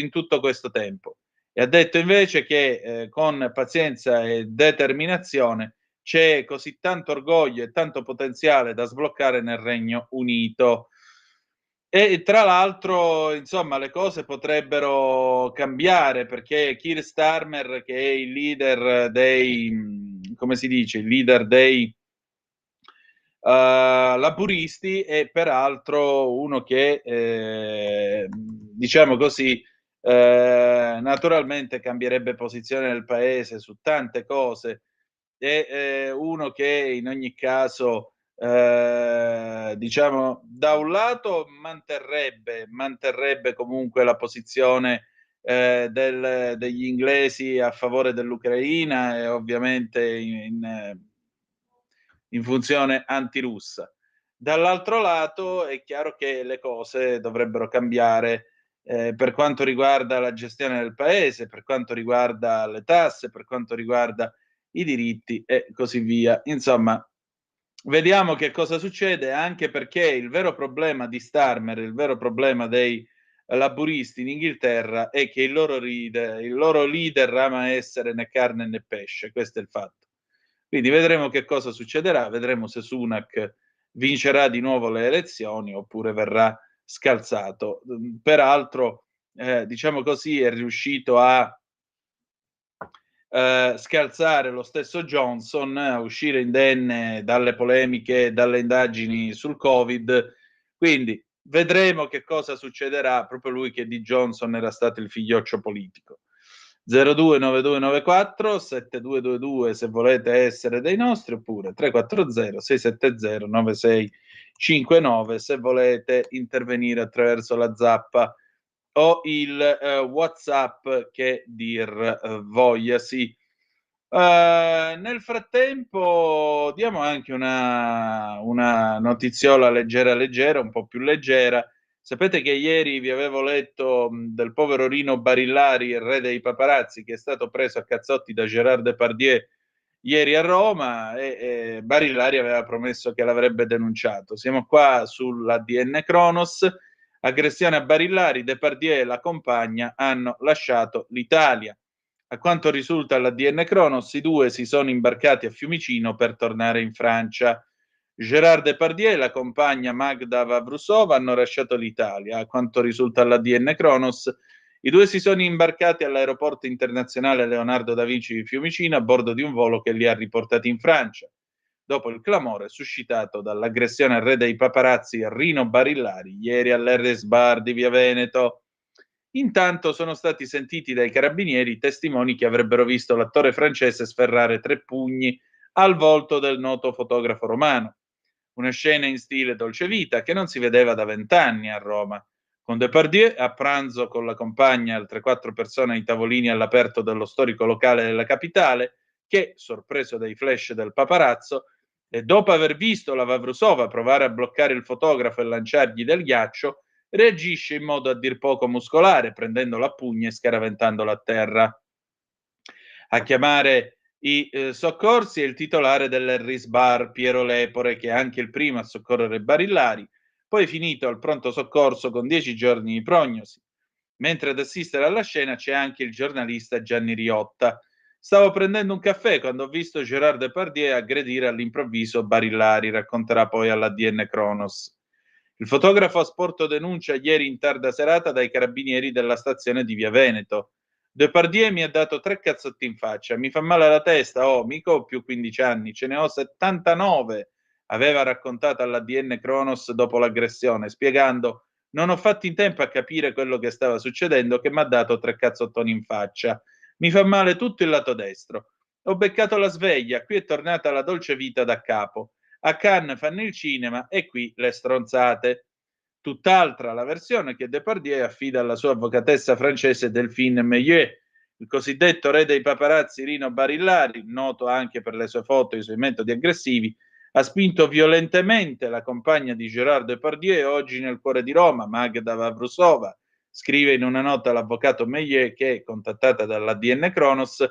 tutto questo tempo. E ha detto invece che con pazienza e determinazione c'è così tanto orgoglio e tanto potenziale da sbloccare nel Regno Unito. E tra l'altro, insomma, le cose potrebbero cambiare perché Keir Starmer, che è il leader come si dice, il leader dei laburisti, è peraltro uno che, diciamo così, naturalmente cambierebbe posizione nel paese su tante cose. È uno che in ogni caso, diciamo, da un lato manterrebbe comunque la posizione degli inglesi a favore dell'Ucraina e ovviamente in funzione antirussa. Dall'altro lato è chiaro che le cose dovrebbero cambiare per quanto riguarda la gestione del paese, per quanto riguarda le tasse, per quanto riguarda i diritti e così via. Insomma, vediamo che cosa succede, anche perché il vero problema di Starmer, il vero problema dei laburisti in Inghilterra è che il loro leader ama essere né carne né pesce, questo è il fatto. Quindi vedremo che cosa succederà, vedremo se Sunak vincerà di nuovo le elezioni oppure verrà scalzato. Peraltro, diciamo così, è riuscito a scalzare lo stesso Johnson, a uscire indenne dalle polemiche, dalle indagini sul Covid. Quindi vedremo che cosa succederà, proprio lui che di Johnson era stato il figlioccio politico. 029294 7222 se volete essere dei nostri, oppure 340 670 9659 se volete intervenire attraverso la zappa o il WhatsApp che dir voglia. Sì. Nel frattempo diamo anche una notiziola leggera, un po' più leggera. Sapete che ieri vi avevo letto del povero Rino Barillari, il re dei paparazzi, che è stato preso a cazzotti da Gérard Depardieu ieri a Roma e Barillari aveva promesso che l'avrebbe denunciato. Siamo qua sull'ADN Kronos. Aggressione a Barillari, Depardieu e la compagna hanno lasciato l'Italia. A quanto risulta all'ADN Kronos, i due si sono imbarcati a Fiumicino per tornare in Francia. Gérard Depardieu e la compagna Magda Vavrusova hanno lasciato l'Italia. A quanto risulta all'ADN Kronos, i due si sono imbarcati all'aeroporto internazionale Leonardo da Vinci di Fiumicino a bordo di un volo che li ha riportati in Francia, dopo il clamore suscitato dall'aggressione al re dei paparazzi Rino Barillari ieri all'RS Bar di Via Veneto. Intanto sono stati sentiti dai carabinieri testimoni che avrebbero visto l'attore francese sferrare 3 pugni al volto del noto fotografo romano. Una scena in stile dolce vita che non si vedeva da 20 anni a Roma, con Depardieu a pranzo con la compagna e altre 4 persone ai tavolini all'aperto dello storico locale della capitale, che, sorpreso dai flash del paparazzo, e dopo aver visto la Vavrusova provare a bloccare il fotografo e lanciargli del ghiaccio, reagisce in modo a dir poco muscolare, prendendolo a pugni e scaraventandolo a terra. A chiamare i soccorsi è il titolare dell'Harris Bar, Piero Lepore, che è anche il primo a soccorrere Barillari, poi finito al pronto soccorso con 10 giorni di prognosi. Mentre ad assistere alla scena c'è anche il giornalista Gianni Riotta. Stavo prendendo un caffè quando ho visto Gérard Depardieu aggredire all'improvviso Barillari, racconterà poi all'ADN Kronos. Il fotografo ha sporto denuncia ieri in tarda serata dai carabinieri della stazione di Via Veneto. Depardieu mi ha dato 3 cazzotti in faccia, mi fa male la testa, mica ho più 15 anni, ce ne ho 79, aveva raccontato all'ADN Kronos dopo l'aggressione, spiegando: non ho fatto in tempo a capire quello che stava succedendo, che mi ha dato 3 cazzottoni in faccia. Mi fa male tutto il lato destro. Ho beccato la sveglia, qui è tornata la dolce vita da capo. A Cannes fanno il cinema e qui le stronzate. Tutt'altra la versione che Depardieu affida alla sua avvocatessa francese Delphine Meillet. Il cosiddetto re dei paparazzi Rino Barillari, noto anche per le sue foto e i suoi metodi aggressivi, ha spinto violentemente la compagna di Gérard Depardieu oggi nel cuore di Roma, Magda Vavrusova. Scrive in una nota l'avvocato Meillet che, contattata dall'ADN Kronos,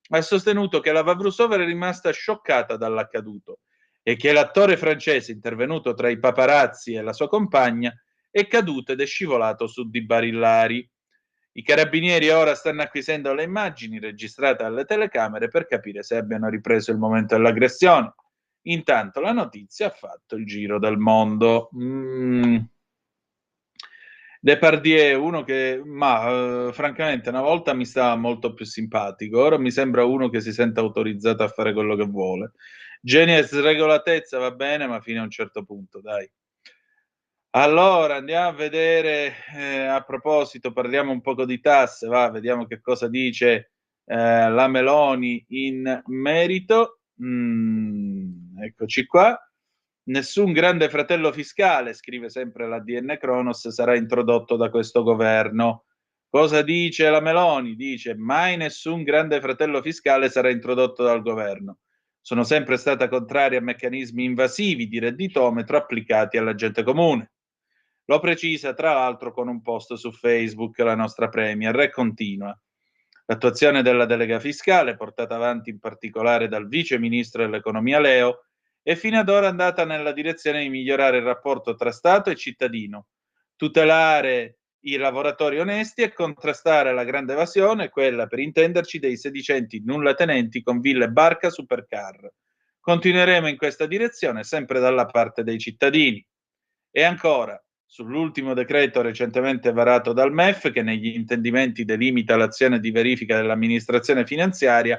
ha sostenuto che la Vavrusova era rimasta scioccata dall'accaduto e che l'attore francese intervenuto tra i paparazzi e la sua compagna è caduto ed è scivolato su di Barillari. I carabinieri ora stanno acquisendo le immagini registrate alle telecamere per capire se abbiano ripreso il momento dell'aggressione. Intanto la notizia ha fatto il giro del mondo. Depardieu, uno che, francamente, una volta mi stava molto più simpatico, ora mi sembra uno che si sente autorizzato a fare quello che vuole. Genio e sregolatezza va bene, ma fino a un certo punto, dai. Allora, andiamo a vedere, a proposito, parliamo un poco di tasse, va, vediamo che cosa dice la Meloni in merito. Eccoci qua. Nessun grande fratello fiscale, scrive sempre l'ADN Cronos, sarà introdotto da questo governo. Cosa dice la Meloni? Dice: mai nessun grande fratello fiscale sarà introdotto dal governo. Sono sempre stata contraria a meccanismi invasivi di redditometro applicati alla gente comune. Lo precisa tra l'altro con un post su Facebook la nostra Premier e continua. L'attuazione della delega fiscale, portata avanti in particolare dal vice ministro dell'economia Leo, è fino ad ora andata nella direzione di migliorare il rapporto tra Stato e cittadino, tutelare i lavoratori onesti e contrastare la grande evasione, quella per intenderci dei sedicenti nullatenenti con ville barca supercar. Continueremo in questa direzione sempre dalla parte dei cittadini. E ancora, sull'ultimo decreto recentemente varato dal MEF, che negli intendimenti delimita l'azione di verifica dell'amministrazione finanziaria,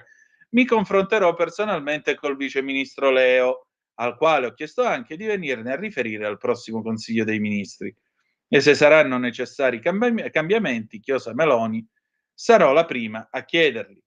mi confronterò personalmente col vice ministro Leo, al quale ho chiesto anche di venirne a riferire al prossimo Consiglio dei Ministri. E se saranno necessari cambiamenti, chiosa Meloni, sarò la prima a chiederli.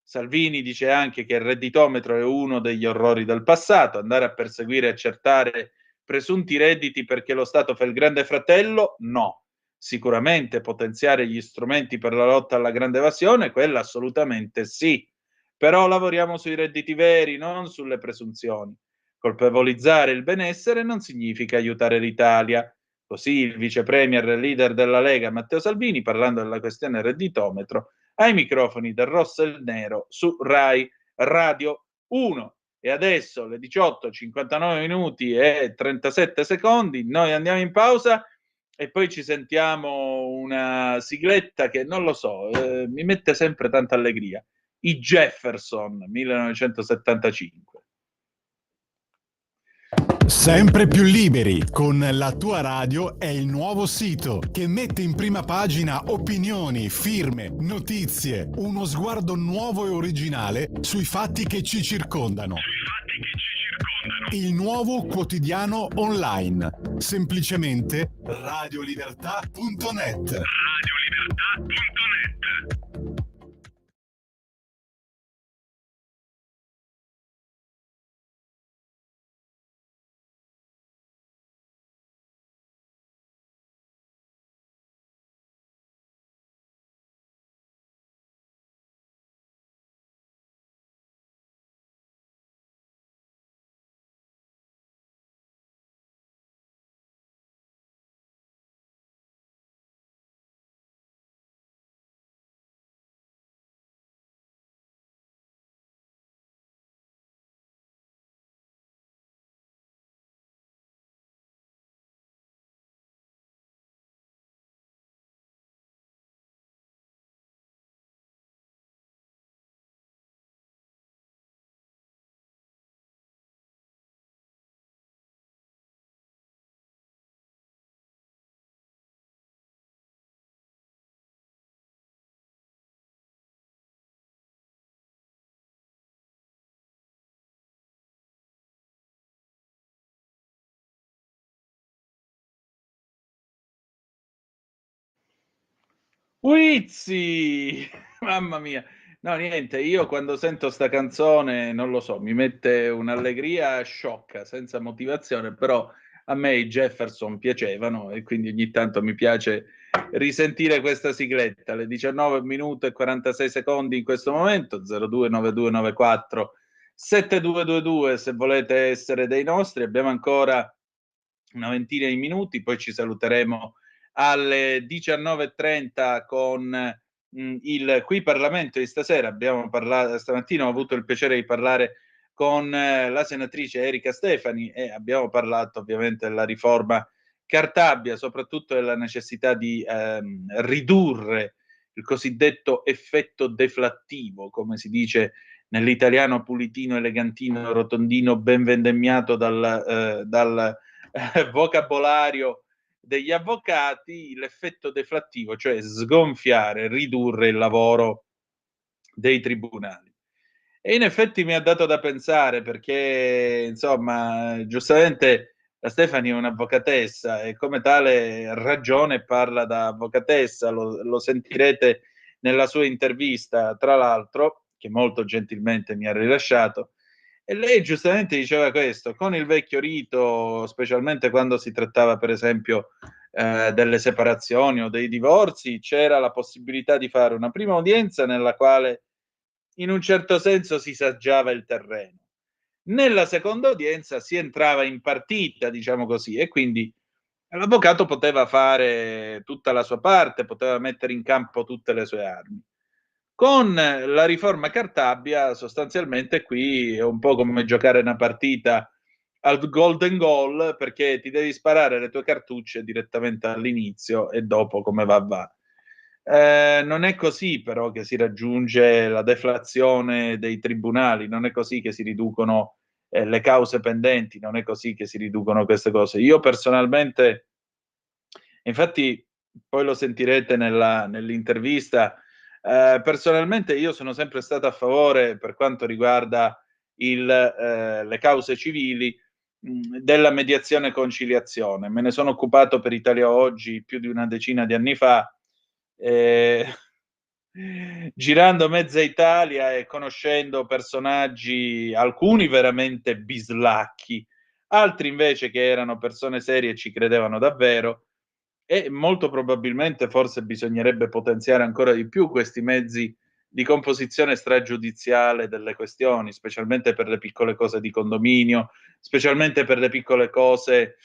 Salvini dice anche che il redditometro è uno degli orrori del passato, andare a perseguire e accertare presunti redditi perché lo Stato fa il grande fratello? No. Sicuramente potenziare gli strumenti per la lotta alla grande evasione, quella assolutamente sì. Però lavoriamo sui redditi veri, non sulle presunzioni. Colpevolizzare il benessere non significa aiutare l'Italia. Così il vice premier e leader della Lega, Matteo Salvini, parlando della questione redditometro, ai microfoni del Rosso e il Nero su Rai Radio 1. E adesso alle 18:59 minuti e 37 secondi, noi andiamo in pausa e poi ci sentiamo una sigletta che non lo so, mi mette sempre tanta allegria. I Jefferson 1975. Sempre più liberi con la tua radio è il nuovo sito che mette in prima pagina opinioni, firme, notizie, uno sguardo nuovo e originale sui fatti che ci circondano. Il nuovo quotidiano online. Semplicemente radiolibertà.net. Uizzi! Mamma mia. No, niente, io quando sento sta canzone, non lo so, mi mette un'allegria sciocca, senza motivazione, però a me i Jefferson piacevano e quindi ogni tanto mi piace risentire questa sigletta. Alle 19 minuti e 46 secondi in questo momento, 029294 7222 se volete essere dei nostri. Abbiamo ancora una ventina di minuti, poi ci saluteremo alle 19:30 con il Qui Parlamento di stasera. Abbiamo parlato stamattina, ho avuto il piacere di parlare con la senatrice Erika Stefani e abbiamo parlato ovviamente della riforma Cartabia, soprattutto della necessità di ridurre il cosiddetto effetto deflattivo, come si dice nell'italiano pulitino, elegantino, rotondino, ben vendemmiato dal vocabolario degli avvocati l'effetto deflattivo, cioè sgonfiare, ridurre il lavoro dei tribunali. E in effetti mi ha dato da pensare perché, insomma, giustamente la Stefani è un'avvocatessa e come tale ragione parla da avvocatessa, lo sentirete nella sua intervista, tra l'altro, che molto gentilmente mi ha rilasciato, e lei giustamente diceva questo, con il vecchio rito, specialmente quando si trattava per esempio delle separazioni o dei divorzi, c'era la possibilità di fare una prima udienza nella quale in un certo senso si saggiava il terreno. Nella seconda udienza si entrava in partita, diciamo così, e quindi l'avvocato poteva fare tutta la sua parte, poteva mettere in campo tutte le sue armi. Con la riforma Cartabia, sostanzialmente qui è un po' come giocare una partita al golden goal, perché ti devi sparare le tue cartucce direttamente all'inizio e dopo come va. Non è così però che si raggiunge la deflazione dei tribunali, non è così che si riducono le cause pendenti, non è così che si riducono queste cose. Io personalmente, infatti poi lo sentirete nell'intervista, personalmente io sono sempre stato a favore per quanto riguarda le cause civili della mediazione e conciliazione. Me ne sono occupato per Italia Oggi più di una decina di anni fa, girando mezza Italia e conoscendo personaggi, alcuni veramente bislacchi, altri invece che erano persone serie e ci credevano davvero, e molto probabilmente forse bisognerebbe potenziare ancora di più questi mezzi di composizione stragiudiziale delle questioni, specialmente per le piccole cose di condominio, specialmente per le piccole cose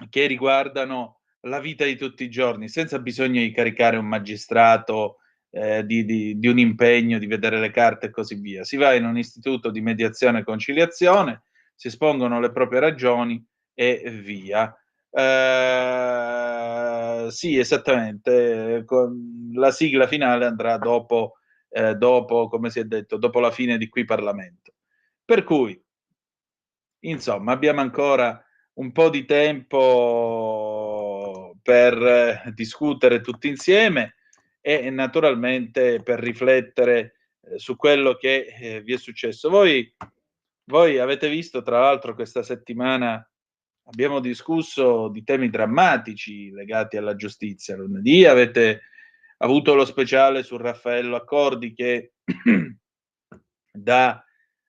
che riguardano la vita di tutti i giorni, senza bisogno di caricare un magistrato di un impegno, di vedere le carte e così via. Si va in un istituto di mediazione e conciliazione, si espongono le proprie ragioni e via. Sì, esattamente. La sigla finale andrà dopo, come si è detto, dopo la fine di qui Parlamento. Per cui, insomma, abbiamo ancora un po' di tempo per discutere tutti insieme e naturalmente per riflettere su quello che vi è successo. Voi avete visto, tra l'altro, questa settimana abbiamo discusso di temi drammatici legati alla giustizia. Lunedì avete avuto lo speciale su Raffaello Accordi che da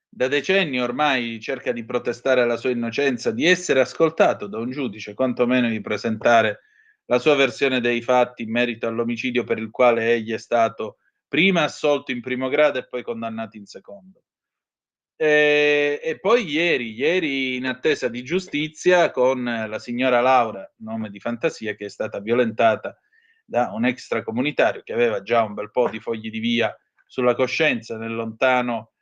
decenni ormai cerca di protestare la sua innocenza, di essere ascoltato da un giudice, quantomeno di presentare la sua versione dei fatti in merito all'omicidio per il quale egli è stato prima assolto in primo grado e poi condannato in secondo. E poi ieri in attesa di giustizia con la signora Laura, nome di fantasia, che è stata violentata da un extracomunitario che aveva già un bel po' di fogli di via sulla coscienza nel lontano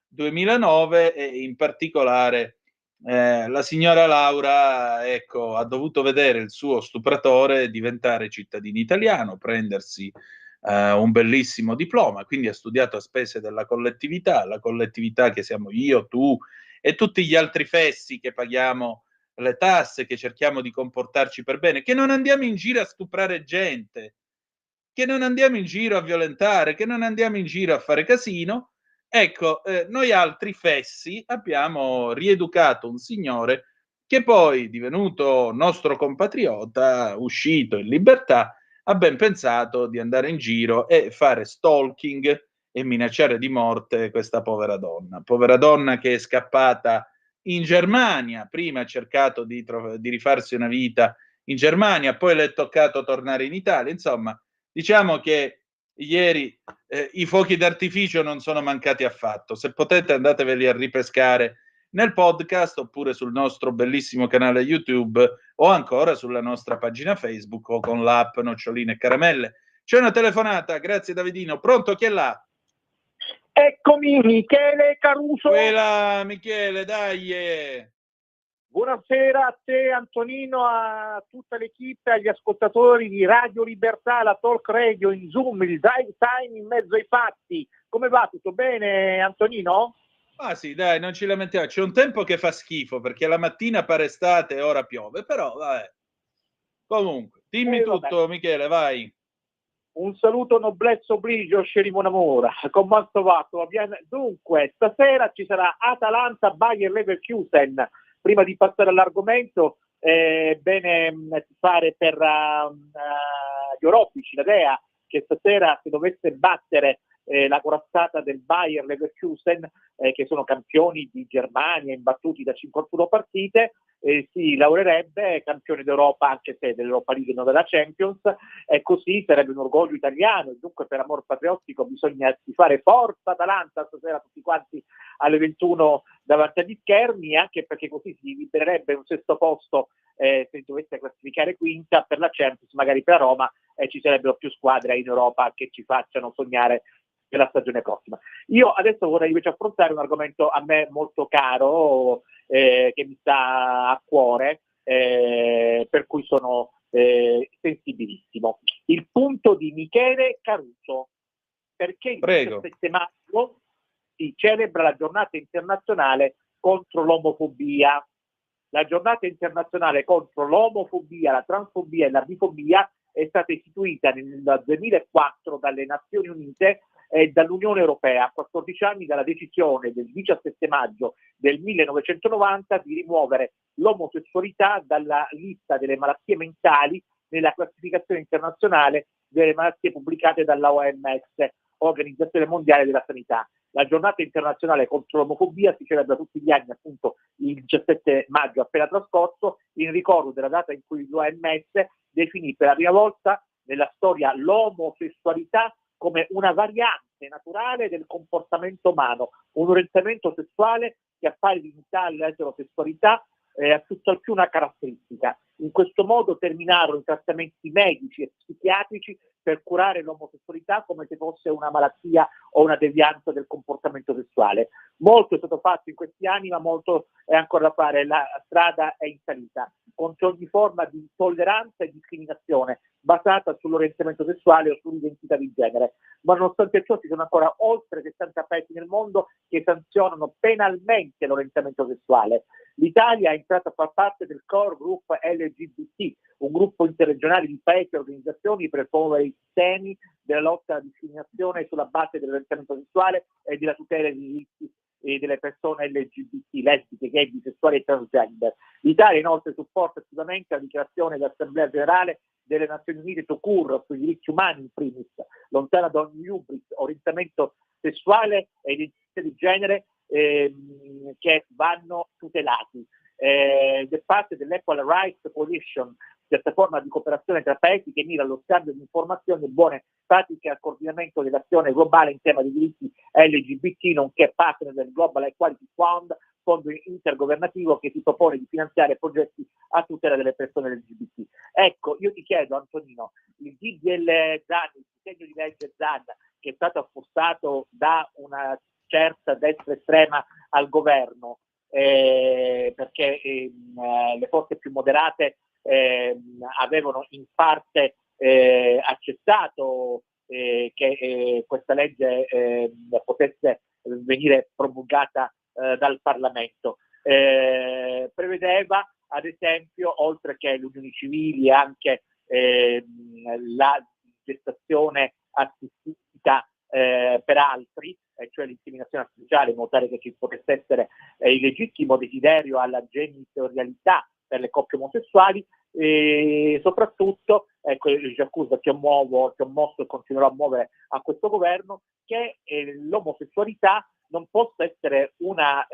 2009, e in particolare la signora Laura, ecco, ha dovuto vedere il suo stupratore diventare cittadino italiano, prendersi un bellissimo diploma, quindi ha studiato a spese della collettività, la collettività che siamo io, tu e tutti gli altri fessi che paghiamo le tasse, che cerchiamo di comportarci per bene, che non andiamo in giro a stuprare gente, che non andiamo in giro a violentare, che non andiamo in giro a fare casino. Ecco, noi altri fessi abbiamo rieducato un signore che poi, divenuto nostro compatriota, uscito in libertà, ha ben pensato di andare in giro e fare stalking e minacciare di morte questa povera donna che è scappata in Germania, prima ha cercato di rifarsi una vita in Germania, poi le è toccato tornare in Italia, insomma, diciamo che ieri i fuochi d'artificio non sono mancati affatto. Se potete andateveli a ripescare nel podcast oppure sul nostro bellissimo canale YouTube o ancora sulla nostra pagina Facebook o con l'app Noccioline e Caramelle. C'è una telefonata, grazie Davidino. Pronto, chi è là? Eccomi, Michele Caruso. Quella, Michele, dai. Buonasera a te Antonino, a tutta l'equipe, agli ascoltatori di Radio Libertà, la Talk Radio in Zoom, il drive time in mezzo ai fatti. Come va? Tutto bene Antonino? Ah sì, dai, non ci lamentiamo. C'è un tempo che fa schifo perché la mattina pare estate e ora piove, però vabbè. Comunque, dimmi Vabbè. tutto, Michele, vai. Un saluto noblesse obligio, Sceri Monamora, con Mantovato. Dunque, stasera ci sarà Atalanta Bayer Leverkusen. Prima di passare all'argomento, bene fare per gli orobici, la Dea, che stasera si dovesse battere la corazzata del Bayer Leverkusen, che sono campioni di Germania, imbattuti da 51 partite, si laureerebbe campione d'Europa, anche se dell'Europa League non della Champions, e così sarebbe un orgoglio italiano. E dunque per amor patriottico bisogna fare forza Atalanta stasera tutti quanti alle 21 davanti agli schermi, anche perché così si libererebbe un sesto posto se dovesse classificare quinta per la Champions, magari per la Roma, e ci sarebbero più squadre in Europa che ci facciano sognare per la stagione prossima. Io adesso vorrei invece affrontare un argomento a me molto caro, che mi sta a cuore, per cui sono sensibilissimo. Il punto di Michele Caruso, perché il Prego. 17 maggio si celebra la giornata internazionale contro l'omofobia. La giornata internazionale contro l'omofobia, la transfobia e la bifobia è stata istituita nel 2004 dalle Nazioni Unite e dall'Unione Europea, a 14 anni dalla decisione del 17 maggio del 1990 di rimuovere l'omosessualità dalla lista delle malattie mentali nella classificazione internazionale delle malattie pubblicate dalla OMS, Organizzazione Mondiale della Sanità. La giornata internazionale contro l'omofobia si celebra tutti gli anni, appunto il 17 maggio appena trascorso, in ricordo della data in cui l'OMS definì per la prima volta nella storia l'omosessualità come una variante naturale del comportamento umano, un orientamento sessuale che appare limitata all'eterosessualità, a tutt'al più una caratteristica. In questo modo terminarono i trattamenti medici e psichiatrici per curare l'omosessualità come se fosse una malattia o una devianza del comportamento sessuale. Molto è stato fatto in questi anni, ma molto è ancora da fare. La strada è in salita contro ogni forma di intolleranza e discriminazione basata sull'orientamento sessuale o sull'identità di genere. Ma nonostante ciò ci sono ancora oltre 60 paesi nel mondo che sanzionano penalmente l'orientamento sessuale. L'Italia è entrata a far parte del core group LGBT, un gruppo interregionale di paesi e organizzazioni per promuovere i temi della lotta alla discriminazione sulla base dell'orientamento sessuale e della tutela dei diritti delle persone LGBT, lesbiche, gay, bisessuali e transgender. L'Italia inoltre supporta attivamente la dichiarazione dell'Assemblea Generale delle Nazioni Unite Tocur sui diritti umani in primis, lontana da ogni hubris, orientamento sessuale e identità di genere che vanno tutelati. Da parte dell'Equal Rights Coalition, piattaforma di cooperazione tra paesi che mira allo scambio di informazioni e buone pratiche al coordinamento dell'azione globale in tema di diritti LGBT, nonché partner del Global Equality Fund, fondo intergovernativo che si propone di finanziare progetti a tutela delle persone LGBT. Ecco, io ti chiedo, Antonino, il DDL ZAN, il disegno di legge ZAN, che è stato affossato da una certa destra estrema al governo, perché le forze più moderate avevano in parte accettato che questa legge potesse venire promulgata dal Parlamento. Prevedeva, ad esempio, oltre che le unioni civili, anche la gestazione assistita per altri, cioè l'inseminazione artificiale, in modo tale che ci potesse essere il legittimo desiderio alla genitorialità per le coppie omosessuali, e soprattutto, ecco, ci accusa che muovo, che ho mosso e continuerò a muovere a questo governo, che l'omosessualità non possa essere una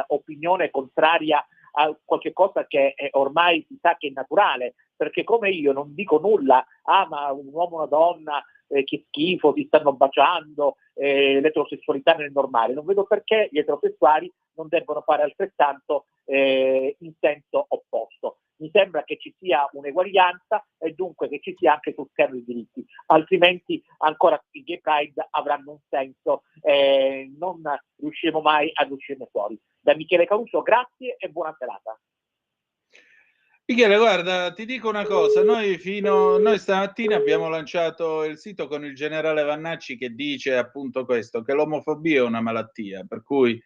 opinione contraria a qualche cosa che ormai si sa che è naturale, perché come io non dico nulla, ma un uomo e una donna che schifo, si stanno baciando, l'eterosessualità non è normale, non vedo perché gli eterosessuali non debbano fare altrettanto in senso opposto. Mi sembra che ci sia un'eguaglianza e dunque che ci sia anche sul piano dei diritti, altrimenti ancora i gay pride avranno un senso e non riusciremo mai ad uscirne fuori. Da Michele Caruso, grazie e buona serata. Michele, guarda, ti dico una cosa, noi stamattina abbiamo lanciato il sito con il generale Vannacci che dice appunto questo, che l'omofobia è una malattia, per cui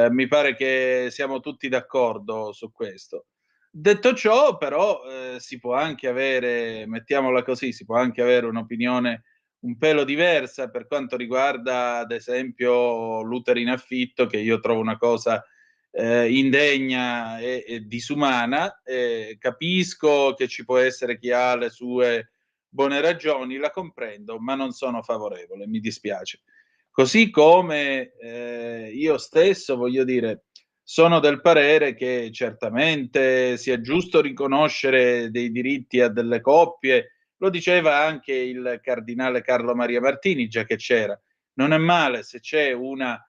Mi pare che siamo tutti d'accordo su questo. Detto ciò, però, si può anche avere, mettiamola così, si può anche avere un'opinione un pelo diversa per quanto riguarda, ad esempio, l'utero in affitto, che io trovo una cosa indegna e disumana. Capisco che ci può essere chi ha le sue buone ragioni, la comprendo, ma non sono favorevole, mi dispiace. Così come io stesso, voglio dire, sono del parere che certamente sia giusto riconoscere dei diritti a delle coppie, lo diceva anche il cardinale Carlo Maria Martini, già che c'era. Non è male se c'è una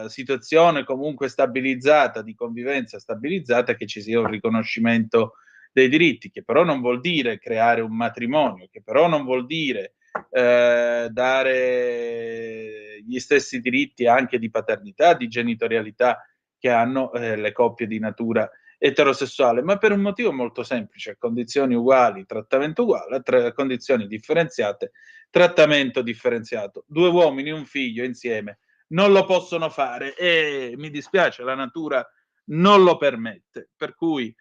situazione comunque stabilizzata, di convivenza stabilizzata, che ci sia un riconoscimento dei diritti, che però non vuol dire creare un matrimonio, che però non vuol dire dare gli stessi diritti anche di paternità, di genitorialità che hanno le coppie di natura eterosessuale, ma per un motivo molto semplice: a condizioni uguali, trattamento uguale, a condizioni differenziate, trattamento differenziato. 2 uomini e un figlio insieme non lo possono fare e mi dispiace, la natura non lo permette, per cui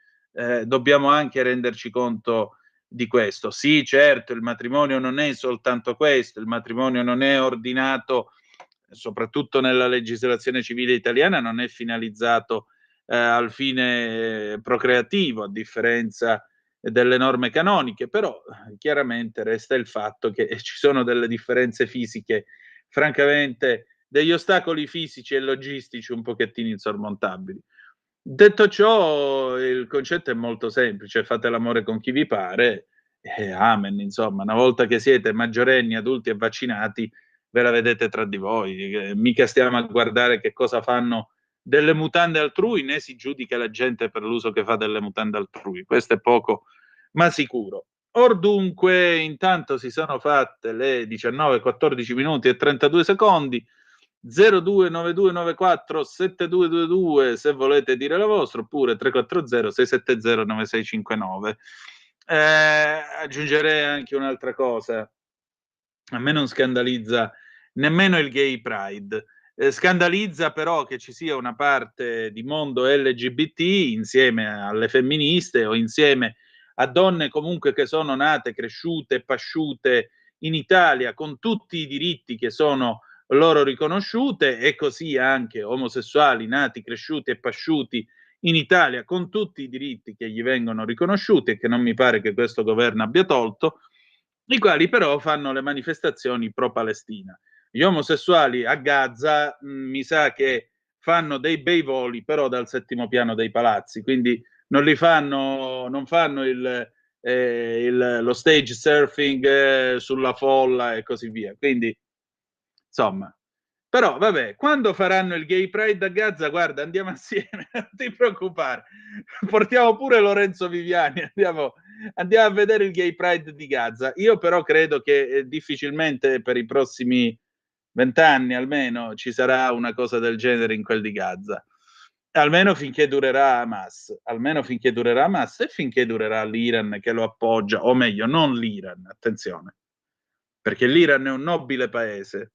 dobbiamo anche renderci conto di questo. Sì, certo, il matrimonio non è soltanto questo, il matrimonio non è ordinato, soprattutto nella legislazione civile italiana, non è finalizzato al fine procreativo, a differenza delle norme canoniche, però chiaramente resta il fatto che ci sono delle differenze fisiche, francamente, degli ostacoli fisici e logistici un pochettino insormontabili. Detto ciò, il concetto è molto semplice: fate l'amore con chi vi pare e amen, insomma. Una volta che siete maggiorenni, adulti e vaccinati, ve la vedete tra di voi. Mica stiamo a guardare che cosa fanno delle mutande altrui, né si giudica la gente per l'uso che fa delle mutande altrui. Questo è poco, ma sicuro. Or dunque, intanto si sono fatte le 19, 14 minuti e 32 secondi. 0292947222 se volete dire la vostra, oppure 340 670 9659. Aggiungerei anche un'altra cosa: a me non scandalizza nemmeno il gay pride. Scandalizza però che ci sia una parte di mondo LGBT insieme alle femministe o insieme a donne comunque che sono nate, cresciute e pasciute in Italia con tutti i diritti che sono loro riconosciute, e così anche omosessuali nati, cresciuti e pasciuti in Italia con tutti i diritti che gli vengono riconosciuti e che non mi pare che questo governo abbia tolto, i quali però fanno le manifestazioni pro-Palestina. Gli omosessuali a Gaza mi sa che fanno dei bei voli però dal 7° piano dei palazzi, quindi non fanno lo stage surfing sulla folla e così via. Quindi insomma, però vabbè, quando faranno il Gay Pride a Gaza, guarda, andiamo assieme, non ti preoccupare, portiamo pure Lorenzo Viviani, andiamo a vedere il Gay Pride di Gaza. Io però credo che difficilmente per i prossimi 20 anni almeno ci sarà una cosa del genere in quel di Gaza, almeno finché durerà Hamas e finché durerà l'Iran che lo appoggia, o meglio non l'Iran, attenzione, perché l'Iran è un nobile paese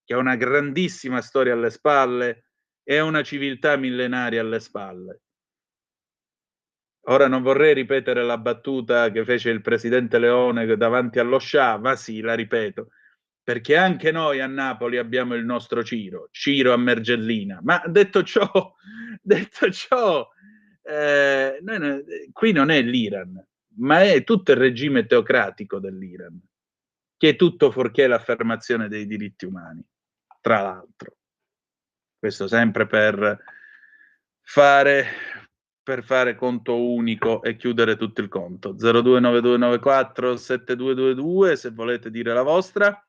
che ha una grandissima storia alle spalle e una civiltà millenaria alle spalle. Ora non vorrei ripetere la battuta che fece il presidente Leone davanti allo Scià, ma sì, la ripeto, perché anche noi a Napoli abbiamo il nostro Ciro a Mergellina. Ma detto ciò, qui non è l'Iran, ma è tutto il regime teocratico dell'Iran, che è tutto fuorché l'affermazione dei diritti umani, tra l'altro. Questo sempre per fare conto unico e chiudere tutto il conto. 0292947222 se volete dire la vostra,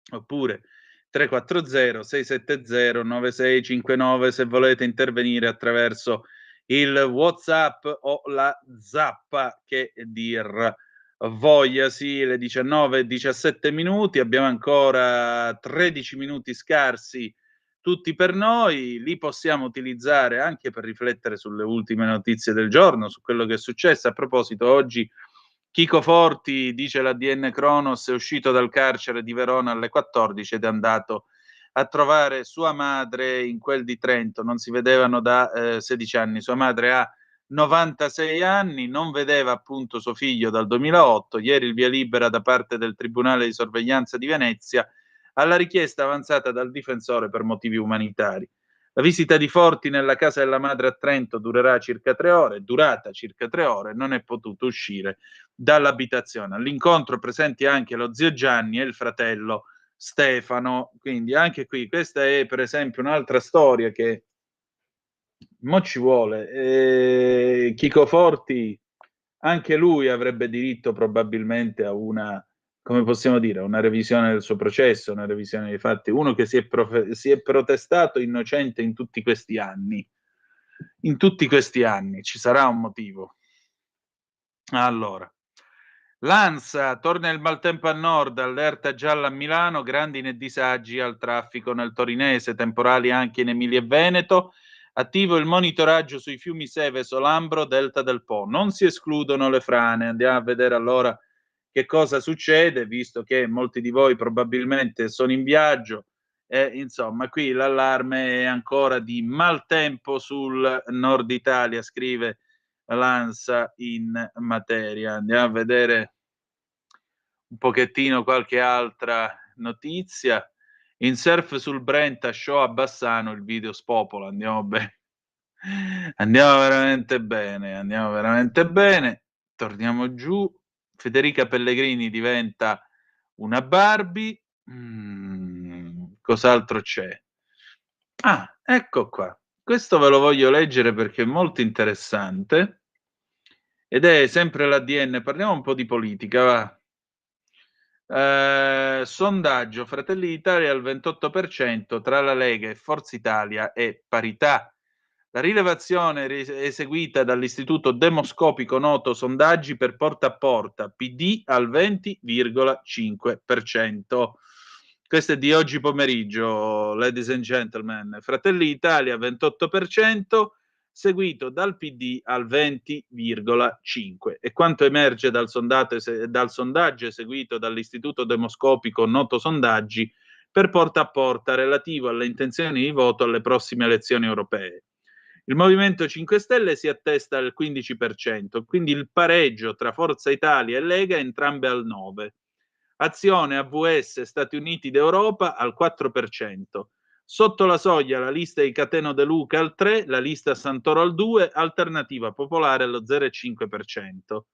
oppure 340 670 9659 se volete intervenire attraverso il WhatsApp o la zappa, che dir voglia. Sì, le 19:17 minuti, abbiamo ancora 13 minuti scarsi tutti per noi, li possiamo utilizzare anche per riflettere sulle ultime notizie del giorno, su quello che è successo. A proposito, oggi Chico Forti, dice l'ADN Cronos, è uscito dal carcere di Verona alle 14 ed è andato a trovare sua madre in quel di Trento, non si vedevano da 16 anni, sua madre ha 96 anni, non vedeva appunto suo figlio dal 2008, ieri il via libera da parte del Tribunale di Sorveglianza di Venezia alla richiesta avanzata dal difensore per motivi umanitari. La visita di Forti nella casa della madre a Trento durata circa 3 ore, non è potuto uscire dall'abitazione. All'incontro presenti anche lo zio Gianni e il fratello Stefano, quindi anche qui questa è per esempio un'altra storia che mo ci vuole. Chico Forti, anche lui avrebbe diritto probabilmente a una, come possiamo dire, una revisione del suo processo, una revisione dei fatti. Uno che si è protestato innocente in tutti questi anni. In tutti questi anni ci sarà un motivo. Allora, l'ANSA, torna il maltempo a nord, allerta gialla a Milano, grandine e disagi al traffico nel torinese, temporali anche in Emilia e Veneto, attivo il monitoraggio sui fiumi Seveso, Lambro, Delta del Po. Non si escludono le frane, andiamo a vedere allora che cosa succede, visto che molti di voi probabilmente sono in viaggio. Insomma, qui l'allarme è ancora di maltempo sul nord Italia, scrive l'ANSA in materia. Andiamo a vedere un pochettino qualche altra notizia. In surf sul Brenta, show a Bassano, il video spopola. Andiamo bene. Andiamo veramente bene. Torniamo giù. Federica Pellegrini diventa una Barbie. Cos'altro c'è? Ah, ecco qua. Questo ve lo voglio leggere perché è molto interessante ed è sempre l'ADN. Parliamo un po' di politica, va. Sondaggio Fratelli d'Italia al 28%, tra la Lega e Forza Italia è parità. La rilevazione eseguita dall'istituto demoscopico noto Sondaggi per porta a porta, PD al 20,5%. Questo è di oggi pomeriggio, ladies and gentlemen. Fratelli d'Italia 28%, seguito dal PD al 20,5%. E quanto emerge dal sondaggio eseguito dall'istituto demoscopico noto Sondaggi per porta a porta relativo alle intenzioni di voto alle prossime elezioni europee. Il Movimento 5 Stelle si attesta al 15%, quindi il pareggio tra Forza Italia e Lega entrambe al 9%. Azione, AVS, Stati Uniti d'Europa al 4%. Sotto la soglia la lista di Cateno De Luca al 3%, la lista Santoro al 2%, Alternativa Popolare allo 0,5%.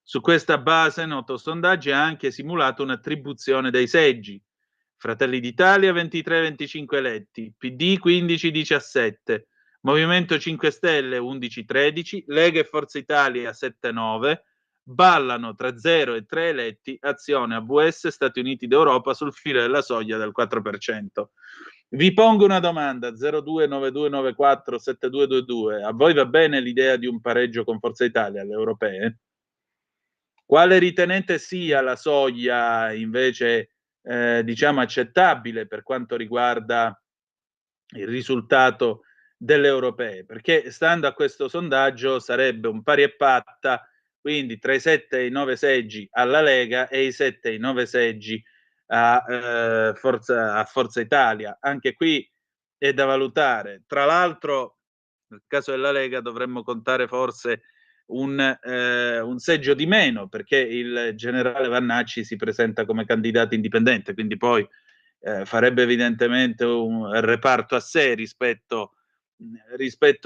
Su questa base, noto sondaggio, ha anche simulato un'attribuzione dei seggi. Fratelli d'Italia 23-25 eletti, PD 15-17, Movimento 5 Stelle 11-13, Lega e Forza Italia 7-9, ballano tra 0 e 3 eletti Azione, AVS, Stati Uniti d'Europa sul filo della soglia del 4%. Vi pongo una domanda, 0292947222, a voi va bene l'idea di un pareggio con Forza Italia alle europee? Quale ritenete sia la soglia invece diciamo accettabile per quanto riguarda il risultato delle europee? Perché stando a questo sondaggio sarebbe un pari e patta, quindi tra i 7 e i 9 seggi alla Lega e i 7 e i 9 seggi a Forza Italia. Anche qui è da valutare. Tra l'altro, nel caso della Lega dovremmo contare forse un seggio di meno, perché il generale Vannacci si presenta come candidato indipendente, quindi poi farebbe evidentemente un reparto a sé rispetto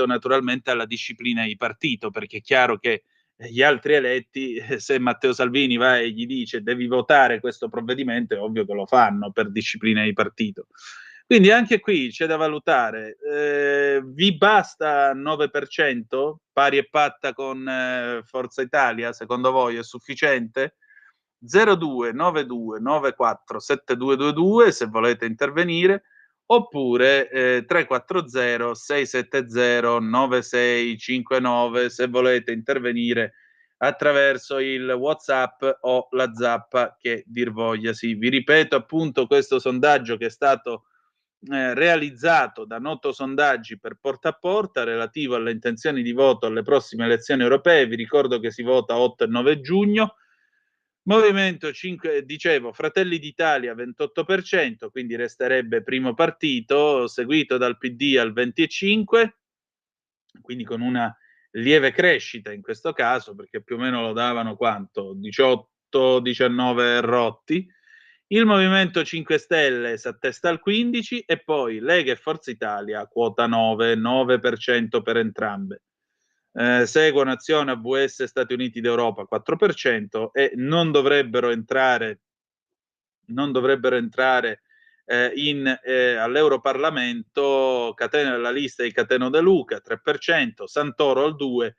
naturalmente alla disciplina di partito, perché è chiaro che gli altri eletti, se Matteo Salvini va e gli dice devi votare questo provvedimento, è ovvio che lo fanno per disciplina di partito. Quindi anche qui c'è da valutare. Vi basta 9%, pari e patta con Forza Italia? Secondo voi è sufficiente? 0292947222 se volete intervenire, oppure 340 670 9659 se volete intervenire attraverso il WhatsApp o la zappa che dir vogliasi. Vi ripeto appunto questo sondaggio che è stato realizzato da Noto Sondaggi per porta a porta relativo alle intenzioni di voto alle prossime elezioni europee. Vi ricordo che si vota 8 e 9 giugno. Movimento 5, dicevo, Fratelli d'Italia 28%, quindi resterebbe primo partito, seguito dal PD al 25%, quindi con una lieve crescita in questo caso, perché più o meno lo davano quanto? 18-19 rotti. Il Movimento 5 Stelle si attesta al 15% e poi Lega e Forza Italia quota 9% per entrambe. Seguono Azione, AVS, Stati Uniti d'Europa 4% e non dovrebbero entrare all'Europarlamento la lista di Cateno De Luca 3%, Santoro al 2%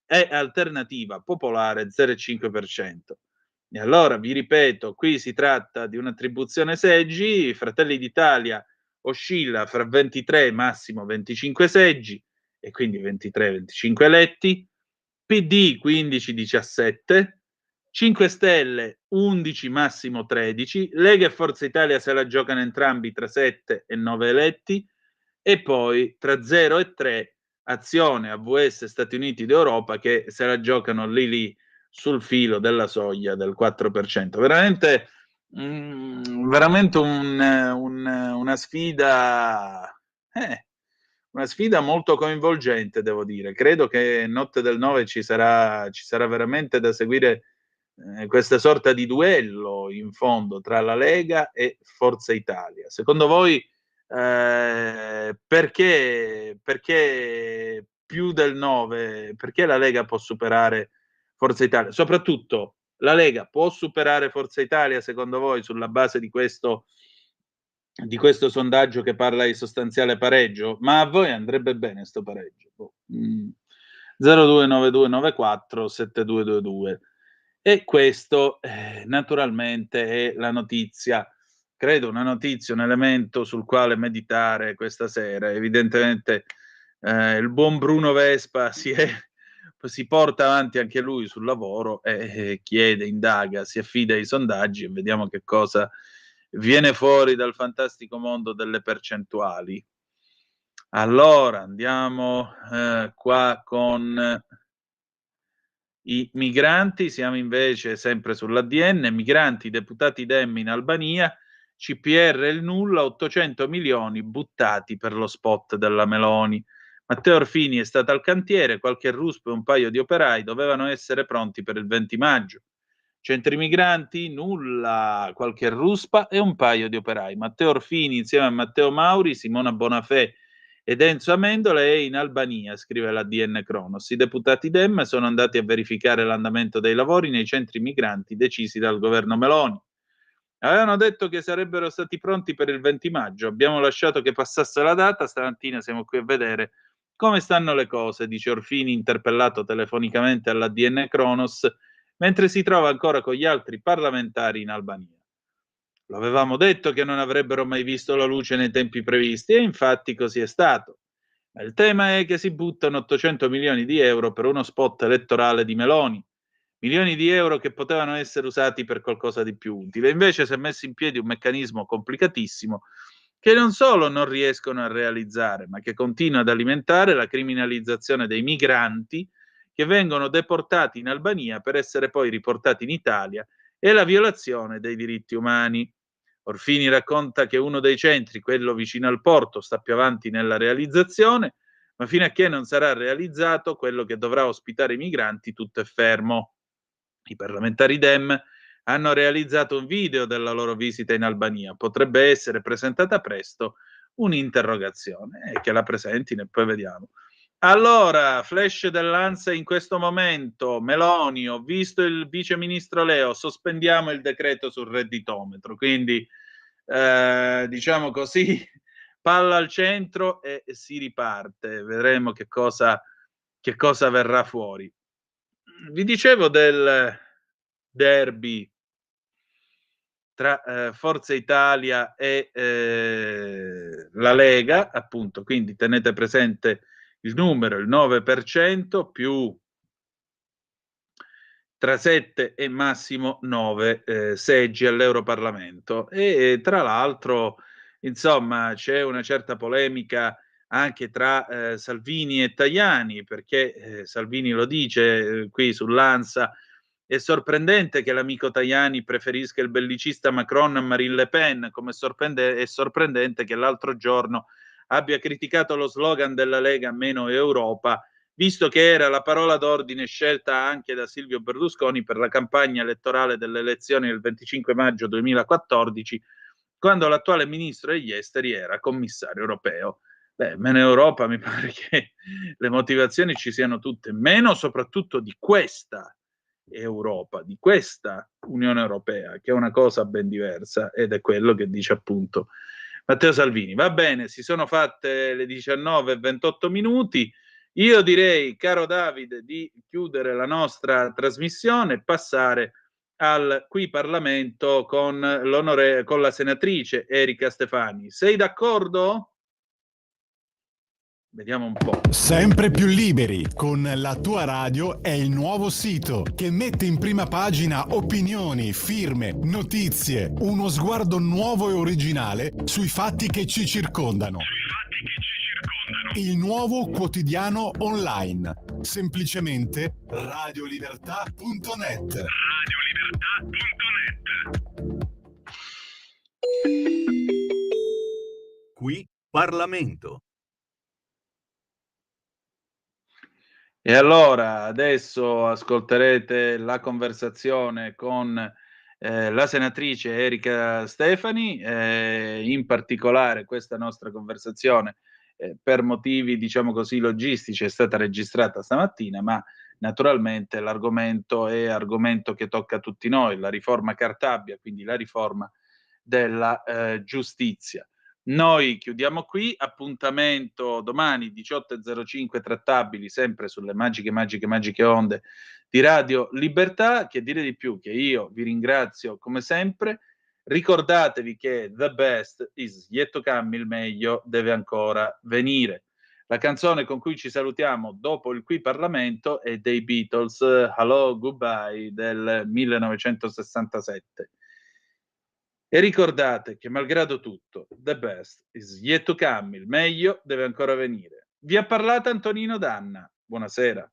e Alternativa Popolare 0,5%. E allora vi ripeto, qui si tratta di un'attribuzione seggi, Fratelli d'Italia oscilla fra 23 massimo 25 seggi e quindi 23-25 eletti, PD 15-17, 5 Stelle 11 massimo 13, Lega e Forza Italia se la giocano entrambi tra 7 e 9 eletti e poi tra 0 e 3 Azione, AVS, Stati Uniti d'Europa che se la giocano lì sul filo della soglia del 4%. Veramente una sfida molto coinvolgente, devo dire. Credo che notte del 9 ci sarà veramente da seguire questa sorta di duello in fondo tra la Lega e Forza Italia. Secondo voi perché più del 9? Perché la Lega può superare Forza Italia? Soprattutto la Lega può superare Forza Italia secondo voi sulla base di questo sondaggio che parla di sostanziale pareggio? Ma a voi andrebbe bene sto pareggio? 0292947222 e questo naturalmente è la notizia, credo una notizia, un elemento sul quale meditare questa sera. Evidentemente il buon Bruno Vespa si porta avanti anche lui sul lavoro e chiede, indaga, si affida ai sondaggi e vediamo che cosa viene fuori dal fantastico mondo delle percentuali. Allora andiamo qua con i migranti, siamo invece sempre sull'ADN, migranti, deputati Dem in Albania, CPR il nulla, 800 milioni buttati per lo spot della Meloni. Matteo Orfini è stato al cantiere, qualche ruspo e un paio di operai dovevano essere pronti per il 20 maggio. Centri migranti, nulla, qualche ruspa e un paio di operai. Matteo Orfini insieme a Matteo Mauri, Simona Bonafè ed Enzo Amendola è in Albania, scrive la DN Cronos. I deputati Dem sono andati a verificare l'andamento dei lavori nei centri migranti decisi dal governo Meloni. Avevano detto che sarebbero stati pronti per il 20 maggio. Abbiamo lasciato che passasse la data. Stamattina siamo qui a vedere come stanno le cose, dice Orfini, interpellato telefonicamente alla DN Cronos, mentre si trova ancora con gli altri parlamentari in Albania. Lo avevamo detto che non avrebbero mai visto la luce nei tempi previsti e infatti così è stato. Ma il tema è che si buttano 800 milioni di euro per uno spot elettorale di Meloni. Milioni di euro che potevano essere usati per qualcosa di più utile. Invece si è messo in piedi un meccanismo complicatissimo che non solo non riescono a realizzare, ma che continua ad alimentare la criminalizzazione dei migranti che vengono deportati in Albania per essere poi riportati in Italia e la violazione dei diritti umani. Orfini racconta che uno dei centri, quello vicino al porto, sta più avanti nella realizzazione, ma fino a che non sarà realizzato quello che dovrà ospitare i migranti, tutto è fermo. I parlamentari Dem hanno realizzato un video della loro visita in Albania. Potrebbe essere presentata presto un'interrogazione che la presentino e poi vediamo. Allora, flash dell'ANSA in questo momento. Meloni, ho visto il vice ministro Leo, sospendiamo il decreto sul redditometro, quindi diciamo così, palla al centro e si riparte. Vedremo che cosa verrà fuori. Vi dicevo del derby tra Forza Italia e la Lega, appunto, quindi tenete presente il numero, il 9% più tra 7 e massimo 9 seggi all'Europarlamento. E tra l'altro, insomma, c'è una certa polemica anche tra Salvini e Tajani, perché Salvini lo dice qui sull'ANSA, È sorprendente che l'amico Tajani preferisca il bellicista Macron a Marine Le Pen, come è sorprendente che l'altro giorno abbia criticato lo slogan della Lega meno Europa, visto che era la parola d'ordine scelta anche da Silvio Berlusconi per la campagna elettorale delle elezioni del 25 maggio 2014, quando l'attuale ministro degli esteri era commissario europeo. Beh, meno Europa mi pare che le motivazioni ci siano tutte, meno soprattutto di questa Europa, di questa Unione Europea, che è una cosa ben diversa, ed è quello che dice appunto Matteo Salvini. Va bene, si sono fatte le 19:28. Io direi, caro Davide, di chiudere la nostra trasmissione e passare al qui Parlamento con la senatrice Erika Stefani. Sei d'accordo? Vediamo un po'. Sempre più liberi, con la tua radio è il nuovo sito che mette in prima pagina opinioni, firme, notizie, uno sguardo nuovo e originale sui fatti che ci circondano. Il nuovo quotidiano online. Semplicemente radiolibertà.net. Qui Parlamento. E allora adesso ascolterete la conversazione con la senatrice Erika Stefani, in particolare questa nostra conversazione per motivi diciamo così logistici è stata registrata stamattina, ma naturalmente l'argomento è argomento che tocca a tutti noi, la riforma Cartabia, quindi la riforma della giustizia. Noi chiudiamo qui, appuntamento domani 18:05 trattabili sempre sulle magiche onde di Radio Libertà. Che dire di più, che io vi ringrazio come sempre. Ricordatevi che the best is yet to come, il meglio deve ancora venire. La canzone con cui ci salutiamo dopo il qui Parlamento è dei Beatles, Hello Goodbye del 1967. E ricordate che malgrado tutto, the best is yet to come, il meglio deve ancora venire. Vi ha parlato Antonino Danna. Buonasera.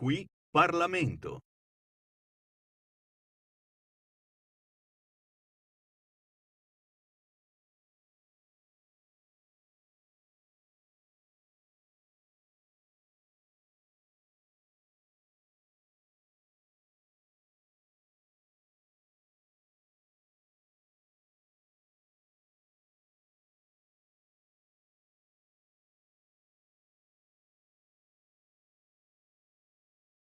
Qui Parlamento.